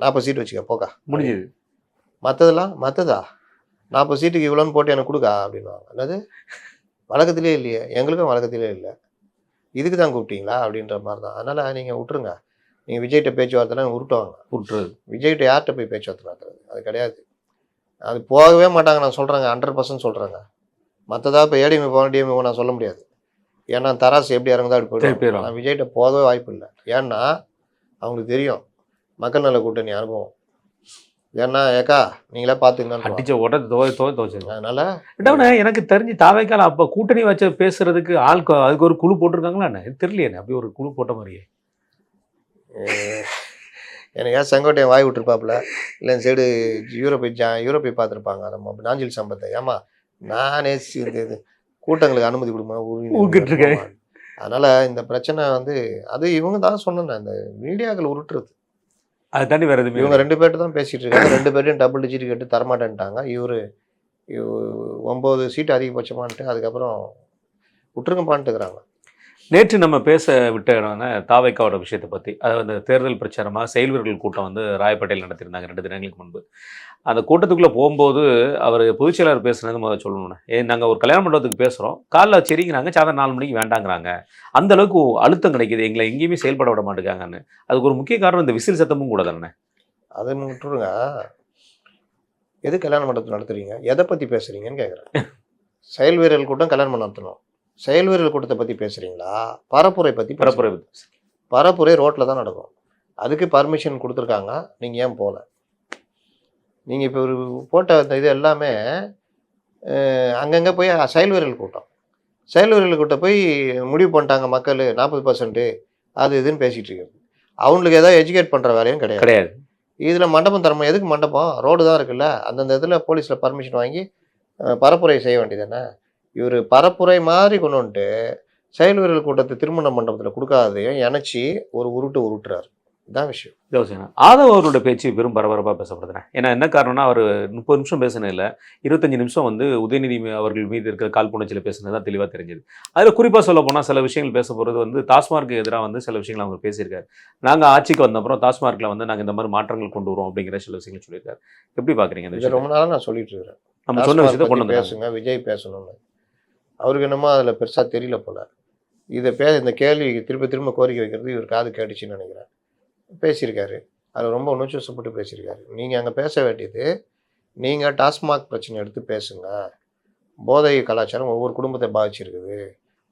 40 சீட்டு வச்சுக்க போக்கா, முடிஞ்சது. மற்றதா 40 சீட்டுக்கு இவ்வளோன்னு போட்டு எனக்கு கொடுக்கா அப்படின்வாங்க. என்னது வழக்கத்திலே இல்லையே, எங்களுக்கும் வழக்கத்திலே இல்லை, இதுக்கு தான் கூப்பிட்டீங்களா அப்படின்ற மாதிரி தான். அதனால் நீங்கள் விட்டுருங்க. நீங்கள் விஜய்கிட்ட பேச்சுவார்த்தைலாம் உருட்டுவாங்க. விட்டுறது விஜய்கிட்ட யார்கிட்ட போய் பேச்சுவார்த்தை நடத்துறது? அது கிடையாது, அது போகவே மாட்டாங்க. நான் சொல்கிறேங்க, 100% சொல்கிறேங்க. மற்றதா இப்போ ஏடிஎம்ஏ போகணும் டிஎம்ஏ போக நான் சொல்ல முடியாது. ஏன்னா தராசு எப்படி இறங்குதா அப்படி போயிடும். நான் விஜய்கிட்ட போகவே வாய்ப்பு இல்லை. ஏன்னா அவங்களுக்கு தெரியும் மக்கள் நல கூட்டணி அனுபவம். ஏன்னா ஏக்கா நீங்களே பார்த்துங்க, அடிச்ச உடனே அதனால எனக்கு தெரிஞ்சு தாவைக்கால அப்போ கூட்டணி வச்சு பேசுறதுக்கு அதுக்கு ஒரு குழு போட்டிருக்காங்களா? தெரியலையே, அப்படி ஒரு குழு போட்ட மாதிரியே. எனக்கு ஏன் செங்கோட்டையன் வாய் விட்டுருப்பாப்புல, இல்லை இந்த சைடு யூரோப்பை பார்த்துருப்பாங்க நம்ம நாஞ்சில் சம்பத்தை. ஏமா நானே இது கூட்டங்களுக்கு அனுமதி கொடுமா. அதனால இந்த பிரச்சனை வந்து அது இவங்க தான் சொன்னேன், இந்த மீடியாக்கள் உருட்டுறது. அது தாண்டி வேறு எதுவுமே இவங்க 2 பேர்ட்டு தான் பேசிகிட்டு இருக்காங்க. 2 பேரையும் டபுள் டிஜிட் கேட்டு தரமாட்டேன்ட்டாங்க. இவர் 9 சீட்டு அதிகபட்சமான்ட்டு அதுக்கப்புறம் விட்டுருங்கப்பான்ட்டுக்கிறாங்க. நேற்று நம்ம பேச விட்ட தாவைக்காவோட விஷயத்தை பற்றி, அதாவது அந்த தேர்தல் பிரச்சாரமாக செயல் வீரர்கள் கூட்டம் வந்து ராயப்பேட்டையில் நடத்தியிருந்தாங்க 2 தினங்களுக்கு முன்பு. அந்த கூட்டத்துக்குள்ளே போகும்போது அவர் பொதுச்செயலாளர் பேசுனது முதல்ல சொல்லணும்னு, நாங்கள் ஒரு கல்யாண மண்டபத்துக்கு பேசுகிறோம், காலைல சரிங்கிறாங்க, சாயந்தரம் 4 மணிக்கு வேண்டாங்கிறாங்க. அந்த அளவுக்கு அழுத்தம் கிடைக்கிது, எங்களை எங்கேயுமே செயல்பட விட மாட்டேங்காங்கன்னு. அதுக்கு ஒரு முக்கிய காரணம் இந்த விசில் சத்தமும் கூட தானே. அதை விட்டுருங்க, எது கல்யாண மண்டபத்தில் நடத்துறீங்க, எதை பற்றி பேசுகிறீங்கன்னு கேட்குறேன். செயல் வீரர்கள் கூட்டம் கல்யாண மண்டபம் நடத்தணும். செயல் வீரர்கள் கூட்டத்தை பற்றி பேசுகிறீங்களா, பரப்புரை பற்றி? பரப்புரை ரோட்டில் தான் நடக்கும், அதுக்கு பர்மிஷன் கொடுத்துருக்காங்க. நீங்கள் ஏன் போகல? நீங்கள் இப்போ ஒரு போட்ட இது எல்லாமே அங்கங்கே போய் செயல் வீரர்கள் கூட்டம், செயல் வீரர்கள் கூட்டம் போய் முடிவு பண்ணிட்டாங்க மக்கள் 40% அது இதுன்னு பேசிகிட்டு இருக்கிறது. அவங்களுக்கு ஏதாவது எஜுகேட் பண்ணுற வேலையும் கிடையாது. இதில் மண்டபம் தரமா? எதுக்கு மண்டபம்? ரோடு தான் இருக்குல்ல, அந்தந்த இதில் போலீஸில் பர்மிஷன் வாங்கி பரப்புரை செய்ய வேண்டியது தானே. இவர் பரப்புரை மாதிரி கொண்டு வந்துட்டு செயல் வீரர்கள் கூட்டத்தை திருமண மண்டபத்தில் கொடுக்காதையும் இணைச்சி ஒரு உருட்டுறாரு. இதான் விஷயம். ஆதவ் அவரோட பேச்சு வெறும் பரபரப்பாக பேசப்படுதுண்ணே. ஏன்னா என்ன காரணம்னா, அவர் 30 நிமிஷம் பேசினது இல்லை, 25 நிமிஷம் வந்து உதயநிதி அவர்கள் மீது இருக்கிற காழ்ப்புணர்ச்சியில் பேசுனது தான் தெளிவாக தெரிஞ்சது. அதில் குறிப்பாக சொல்ல போனால் சில விஷயங்கள் பேச போகிறது வந்து டாஸ்மார்க்கு எதிராக வந்து சில விஷயங்கள் அவங்க பேசியிருக்காரு. நாங்கள் ஆட்சிக்கு வந்த அப்புறம் டாஸ்மார்க்கில் வந்து நாங்கள் இந்த மாதிரி மாற்றங்கள் கொண்டு வரோம் அப்படிங்கிற சில விஷயங்கள் சொல்லியிருக்காரு. எப்படி பார்க்குறீங்க? இது ரொம்ப நாளாக நான் சொல்லிட்டு இருக்கிறேன், நம்ம சொன்ன விஷயத்தை கொண்டு வந்து பேசுங்க, விஜய் பேசணும்னு. அவருக்கு என்னமோ அதில் பெருசாக தெரியல போல. இந்த கேள்வி திரும்ப கோரிக்கை வைக்கிறது இவர் காது கேட்டுச்சுன்னு நினைக்கிறேன். பேசியிருக்காரு, அதில் ரொம்ப உணர்ச்சிவசப்பட்டு பேசியிருக்காரு. நீங்கள் அங்கே பேச வேண்டியது, நீங்கள் டாஸ்மாக் பிரச்சனை எடுத்து பேசுங்க, போதை கலாச்சாரம் ஒவ்வொரு குடும்பத்தை பாதிச்சிருக்குது,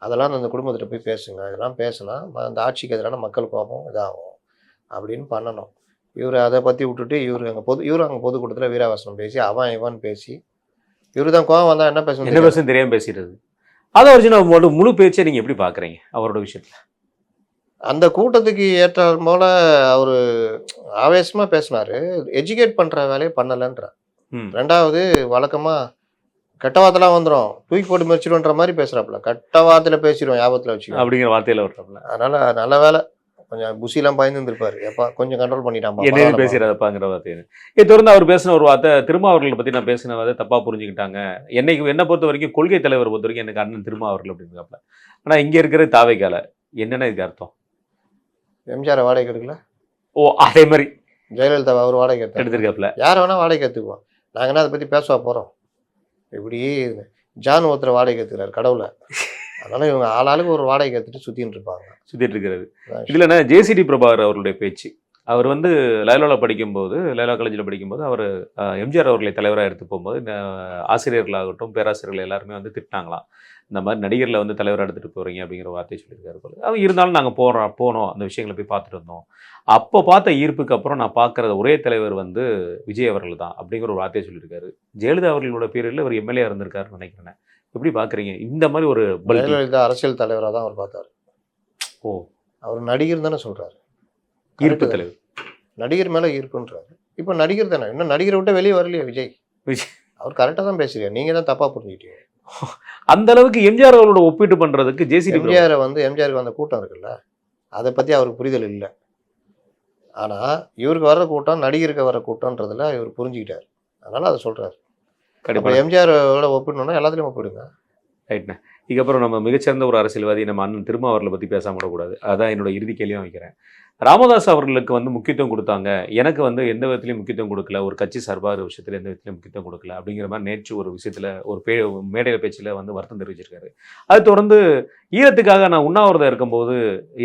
அதெல்லாம் அந்த குடும்பத்திட்ட போய் பேசுங்க, இதெல்லாம் பேசினா அந்த ஆட்சிக்கு எதிரான மக்கள் கோபம் இதாகும் அப்படின்னு பண்ணணும். இவர் அதை பற்றி விட்டுட்டு இவர் அங்கே பொதுக்கூட்டத்தில் வீராவாசனம் பேசி அவன் இவன் பேசி இவர் தான் கோபம் வந்தால் என்ன பேசணும் தெரியாமல் பேசிடுறது. அதை ஒரிஜினல் முழு பேச்சை நீங்கள் எப்படி பார்க்குறீங்க அவரோட விஷயத்தில்? அந்த கூட்டத்துக்கு ஏற்ற போல அவர் ஆவேசமாக பேசினார், எஜுகேட் பண்ணுற வேலையை பண்ணலைன்ற. 2வது வழக்கமாக கெட்ட வார்த்தைலாம் வந்துடும், தூக்கி போட்டு முயற்சிடுன்ற மாதிரி பேசுகிறாப்புல. கெட்ட வார்த்தையில் பேசிடுவோம், ஞாபகத்தில் வச்சுக்கோ அப்படிங்கிற வார்த்தையில் வர்றாப்புல. அதனால் நல்ல வேலை, கொஞ்சம் புசிலாம் பயந்துருப்பாரு, எப்பா கொஞ்சம் கண்ட்ரோல் பண்ணிட்டான் என்ன பேசுறாருப்பாங்கிற வார்த்தை. இதை தொடர்ந்து அவர் பேசின ஒரு வார்த்தை, திருமாவர்களை பற்றி நான் பேசின வார்த்தை தப்பாக புரிஞ்சுக்கிட்டாங்க. என்னை பொறுத்த வரைக்கும் கொள்கை தலைவர் பொறுத்த வரைக்கும் எனக்கு அண்ணன் திருமாவர்கள் அப்படிங்கிறாப்புல. ஆனால் இங்கே இருக்கிற தாவைக்கால என்னென்ன இதுக்கு அர்த்தம்? எம்ஜிஆர் வாடகை எடுக்கல, ஓ அதே மாதிரி ஜெயலலிதா அவர் வாடகை எடுத்துருக்காப்புல. யார் வேணா வாடகை எடுத்துக்குவோம், நாங்கள் என்ன அதை பற்றி பேசுவா போகிறோம்? இப்படி ஜான் ஒருத்தர் வாடகை எடுத்துக்கிறார் கடவுளை, அதனால இவங்க ஆளாளுக்கு ஒரு வாடகை எடுத்துட்டு சுற்றிட்டு இருக்கிறது. இதில் ஜேசிடி பிரபாகர் அவருடைய பேச்சு, அவர் வந்து லயோலா படிக்கும்போது, லயோலா காலேஜில் படிக்கும்போது அவர் எம்ஜிஆர் அவர்களை தலைவராக எடுத்து போகும்போது இந்த ஆசிரியர்களாகட்டும், பேராசிரியர்கள் எல்லாருமே வந்து திட்டினாங்களாம். இந்த மாதிரி நடிகர்களை வந்து தலைவராக எடுத்துகிட்டு போகிறீங்க அப்படிங்கிற வார்த்தையை சொல்லியிருக்காரு போல. அவர் இருந்தாலும் நாங்கள் போனோம் அந்த விஷயங்களை போய் பார்த்துட்டு வந்தோம். அப்போ பார்த்த ஈர்ப்புக்கு அப்புறம் நான் பார்க்குற ஒரே தலைவர் வந்து விஜய் அவர்கள் தான் அப்படிங்கிற ஒரு வார்த்தையை சொல்லியிருக்காரு. ஜெயலலிதா அவர்களோட பீரியடில் இவர் எம்எல்ஏ இருந்திருக்காருன்னு நினைக்கிறேன். எப்படி பார்க்குறீங்க இந்த மாதிரி ஒரு பல்டி? ஜெயலலிதா அரசியல் தலைவராக தான் அவர் பார்த்தார். ஓ, அவர் நடிகர் தானே சொல்றாரு. ஈர்ப்பு தலைவர். நடிகர் மேல ஈர்ப்புன்றாரு. இப்போ நடிகர் தானே, இன்னும் நடிகரை விட்டு வெளியே வரலையே விஜய். விஜய் அவர் கரெக்டாக தான் பேசுறீங்க, நீங்க தான் தப்பா புரிஞ்சுக்கிட்டீங்க. அந்த அளவுக்கு எம்ஜிஆர் அவர்களோட ஒப்பீட்டு பண்றதுக்கு ஜேசிடி எம்ஜிஆரை வந்து எம்ஜிஆருக்கு வந்த கூட்டம் இருக்குல்ல, அதை பத்தி அவருக்கு புரிதல் இல்லை. ஆனா இவருக்கு வர்ற கூட்டம் நடிகருக்கு வர்ற கூட்டம்ன்றதுல இவர் புரிஞ்சுக்கிட்டார். அதனால அதை சொல்றாரு. இப்போ கண்டிப்பாக. எம்ஜிஆரோட ஒப்பிடணும்னா எல்லாத்துலயும் ஒப்பிடுங்க. ரைட்ண்ணே. இதுக்கப்புறம் நம்ம மிகச்சிறந்த ஒரு அரசியல்வாதி நம்ம அண்ணன் திருமாவர்களை பற்றி பேசாம விடக்கூடாது. அதான் என்னோட இறுதி கேள்வியும் வைக்கிறேன். ராமதாஸ் அவர்களுக்கு வந்து முக்கியத்துவம் கொடுத்தாங்க, எனக்கு வந்து எந்த விதத்துலையும் முக்கியத்துவம் கொடுக்கல, ஒரு கட்சி சார்பாக விஷயத்தில் எந்த விதத்துலையும் முக்கியத்துவம் கொடுக்கல அப்படிங்கிற மாதிரி நேற்று ஒரு விஷயத்தில் ஒரு மேடையில் பேச்சில் வந்து வருத்தம் தெரிவிச்சிருக்காரு. அது தொடர்ந்து ஈழத்துக்காக நான் உண்ணாவிரதம் இருக்கும்போது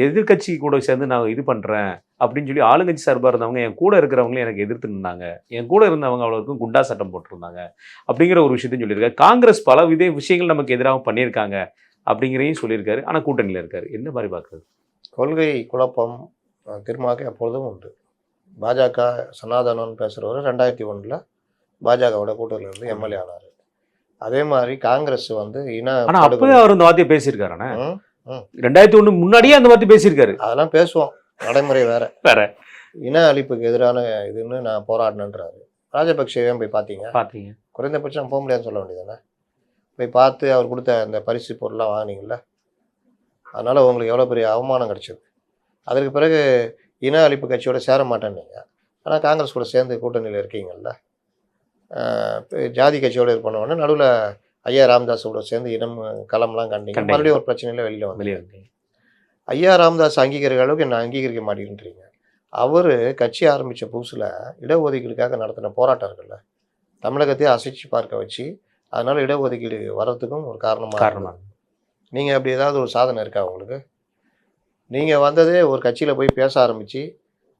எதிர்கட்சி கூட சேர்ந்து நான் இது பண்ணுறேன் அப்படின்னு சொல்லி ஆளுங்கட்சி சார்பாக இருந்தவங்க என் கூட இருக்கிறவங்களும் எனக்கு எதிர்த்து நின்னாங்க, என் கூட இருந்தவங்க அவ்வளோக்கும் குண்டா சட்டம் போட்டிருந்தாங்க அப்படிங்கிற ஒரு விஷயத்தையும் சொல்லியிருக்காரு. காங்கிரஸ் பல விஷயங்கள் நமக்கு எதிராக பண்ணியிருக்காங்க அப்படிங்கிறதையும் சொல்லியிருக்காரு. ஆனால் கூட்டணியில் இருக்காரு. என்ன மாதிரி பார்க்குறது? கொள்கை குழப்பம் திருமாவுக்கு எப்பொழுதும் உண்டு. பாஜக சனாதனம்னு பேசுகிறவர் 2001 பாஜகவோட கூட்டத்தில் இருந்து எம்எல்ஏ ஆனார். அதே மாதிரி காங்கிரஸ் வந்து ஆனால் அப்பவே அவர் இந்த வார்த்தையை பேசியிருக்காருண்ணே. ம், ம். 2001 முன்னாடியே அந்த வார்த்தை பேசியிருக்காரு. அதெல்லாம் பேசுவோம், நடைமுறை வேற. வேற இன அழிப்புக்கு எதிரான இதுன்னு நான் போராடினேன்றாரு. ராஜபக்சேவையும் போய் பார்த்தீங்க, பார்த்தீங்க. குறைந்தபட்சம் போக முடியாதுன்னு சொல்ல வேண்டியதானே. போய் பார்த்து அவர் கொடுத்த அந்த பரிசு பொருள்லாம் வாங்கினீங்கள, அதனால் உங்களுக்கு எவ்வளோ பெரிய அவமானம் கிடைச்சது. அதற்கு பிறகு இன அழிப்பு கட்சியோட சேர மாட்டேன்னீங்க, ஆனால் காங்கிரஸ் கூட சேர்ந்து கூட்டணியில் இருக்கீங்கல்ல. ஜாதி கட்சியோடு இது பண்ணுவோன்னு நடுவில் ஐயா ராமதாஸோட சேர்ந்து இனம் களம்லாம் கண்டீங்க. மறுபடியும் ஒரு பிரச்சனையில் வெளியில் வந்து ஐயா ராமதாஸ் அங்கீகரிக்கிற அளவுக்கு என்ன அங்கீகரிக்க மாட்டேங்கிறீங்க. அவர் கட்சி ஆரம்பித்த புதுசில் இடஒதுக்கீடுக்காக நடத்தின போராட்டம் இருக்குல்ல, தமிழகத்தையே அசைச்சு பார்க்க வச்சு, அதனால் இடஒதுக்கீடு வர்றதுக்கும் ஒரு காரணமாக. நீங்கள் அப்படி ஏதாவது ஒரு சாதனை இருக்கா உங்களுக்கு? நீங்கள் வந்ததே ஒரு கட்சியில் போய் பேச ஆரம்பித்து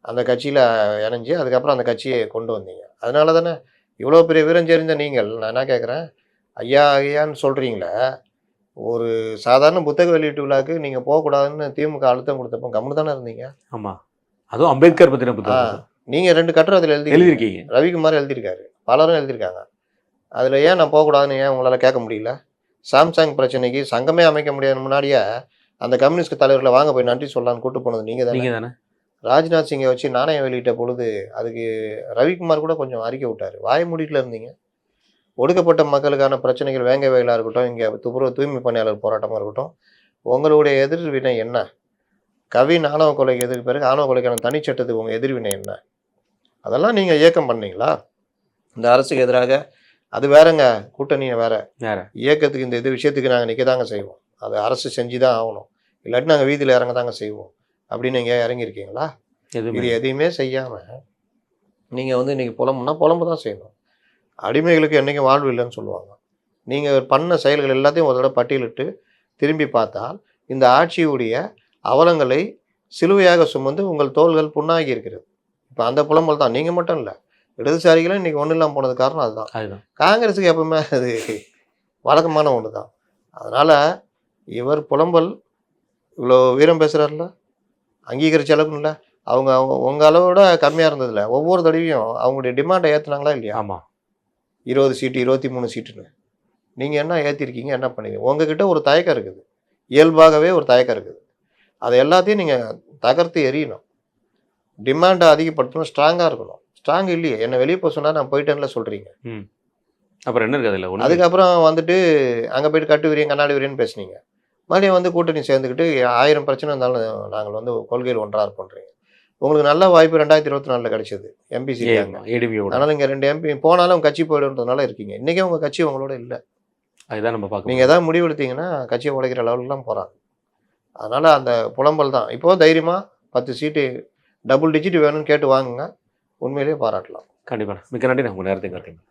அந்த கட்சியில் இணைஞ்சி அதுக்கப்புறம் அந்த கட்சியை கொண்டு வந்தீங்க. அதனால தானே இவ்வளோ பெரிய வீரஞ்செறிந்த நீங்கள். நான் என்ன கேட்குறேன், ஐயா ஐயான்னு சொல்கிறீங்களே, ஒரு சாதாரண புத்தக வெளியீட்டு விழாவுக்கு நீங்கள் போகக்கூடாதுன்னு திமுக அழுத்தம் கொடுத்தப்போ கம்முன்னு தானே இருந்தீங்க. ஆமாம், அதுவும் அம்பேத்கர் பற்றின புத்தகம் நீங்கள் 2 கட்டுரை அதில் எழுதியிருக்கீங்க. ரவிக்குமார் எழுதியிருக்காரு, பலரும் எழுதியிருக்காங்க. அதில் ஏன் நான் போகக்கூடாதுன்னு ஏன் உங்களால் கேட்க முடியல? சாம்சங் பிரச்சனைக்கு சங்கமே அமைக்க முடியாத முன்னாடியே அந்த கம்யூனிஸ்ட் தலைவர்களை வாங்க போய் நன்றி சொல்லலான்னு கூட்டு போனது நீங்கள் தானே. ராஜ்நாத் சிங்கை வச்சு நாணயம் வெளியிட்ட பொழுது அதுக்கு ரவிக்குமார் கூட கொஞ்சம் அறிக்கை விட்டார். வாய மூடிட்டில் இருந்தீங்க. ஒடுக்கப்பட்ட மக்களுக்கான பிரச்சனைகள் வேங்க வயலாக இருக்கட்டும், இங்கே தூய்மை பணியாளர் போராட்டமாக இருக்கட்டும், உங்களுடைய எதிர்வினை என்ன? கவின் ஆணவ கொலைக்கு எதிர்க்கு பிறகு ஆணவ கொலைக்கான தனிச்சட்டத்துக்கு உங்கள் எதிர்வினை என்ன? அதெல்லாம் நீங்கள் இயக்கம் பண்ணீங்களா? இந்த அரசுக்கு எதிராக அது வேறங்க, கூட்டணியை வேற. இயக்கத்துக்கு இந்த விஷயத்துக்கு நாங்கள் நிற்க தாங்க செய்வோம், அது அரசு செஞ்சு தான் ஆகணும், இல்லாட்டி நாங்கள் வீதியில் இறங்க தாங்க செய்வோம் அப்படின்னு நீங்கள் இறங்கியிருக்கீங்களா? இது எதையுமே செய்யாமல் நீங்கள் வந்து இன்றைக்கி புலம்பு தான் செய்யணும். அடிமைகளுக்கு என்றைக்கும் வாழ்வு இல்லைன்னு சொல்லுவாங்க. நீங்கள் பண்ண செயல்கள் எல்லாத்தையும் ஒரு தடவை பட்டியலிட்டு திரும்பி பார்த்தால் இந்த ஆட்சியுடைய அவலங்களை சிலுவையாக சுமந்து உங்கள் தோள்கள் புண்ணாகி இருக்கிறது. இப்போ அந்த புலம்பல் தான், நீங்கள் மட்டும் இல்லை, இடதுசாரிகளும் இன்றைக்கி ஒன்றும் இல்லாமல் போனது காரணம் அதுதான். காங்கிரஸுக்கு எப்பவுமே அது வழக்கமான ஒன்று தான். அதனால் இவர் புலம்பல் இவ்வளோ வீரம் பேசுகிறார்ல, அங்கீகரிச்ச அளவுக்கு இல்லை. அவங்க உங்கள் அளவோட கம்மியாக இருந்ததில்ல, ஒவ்வொரு தடவையும் அவங்களுடைய டிமாண்டை ஏற்றுனாங்களா இல்லையா? ஆமாம், 20 சீட்டு 23 சீட்டுன்னு நீங்கள் என்ன ஏற்றிருக்கீங்க, என்ன பண்ணீங்க? உங்ககிட்ட ஒரு தயக்கம் இருக்குது, இயல்பாகவே ஒரு தயக்கம் இருக்குது. அதை எல்லாத்தையும் நீங்கள் தகர்த்து எறியணும். டிமாண்டை அதிகப்படுத்தணும், ஸ்ட்ராங்காக இருக்கணும். ஸ்ட்ராங் இல்லையே, என்னை வெளியே போக சொன்னால் நான் போயிட்டேன்ல சொல்கிறீங்க. அப்புறம் என்ன இருக்குது அதில்? அதுக்கப்புறம் வந்துட்டு அங்கே போயிட்டு கட்டு விரியன் கண்ணாடி விரியன்னு பேசுனீங்க. மறுபடியும் வந்து கூட்டணி சேர்ந்துக்கிட்டு 1000 பிரச்சனை இருந்தாலும் நாங்கள் வந்து கொள்கையில் ஒன்றாக இருப்போன்றீங்க. உங்களுக்கு நல்ல வாய்ப்பு 2024 கிடைச்சது, எம்பி சீட். அதனால் இங்கே 2 எம்பி போனாலும் கட்சி போயிடுன்றதுனால இருக்கீங்க. இன்றைக்கே உங்கள் கட்சி உங்களோட இல்லை. அதுதான் நம்ம பார்க்க. நீங்கள் எதாவது முடிவெடுத்தீங்கன்னா கட்சியை உடைக்கிற லெவலுக்குலாம் போகிறாங்க. அதனால் அந்த புலம்பல் தான். இப்போது தைரியமாக 10 சீட்டு டபுள் டிஜிட் வேணும்னு கேட்டு வாங்குங்க, உண்மையிலேயே பாராட்டலாம். கண்டிப்பாக. மிக்க நன்றி. நான் உங்கள் நேரத்தை காட்டுங்க.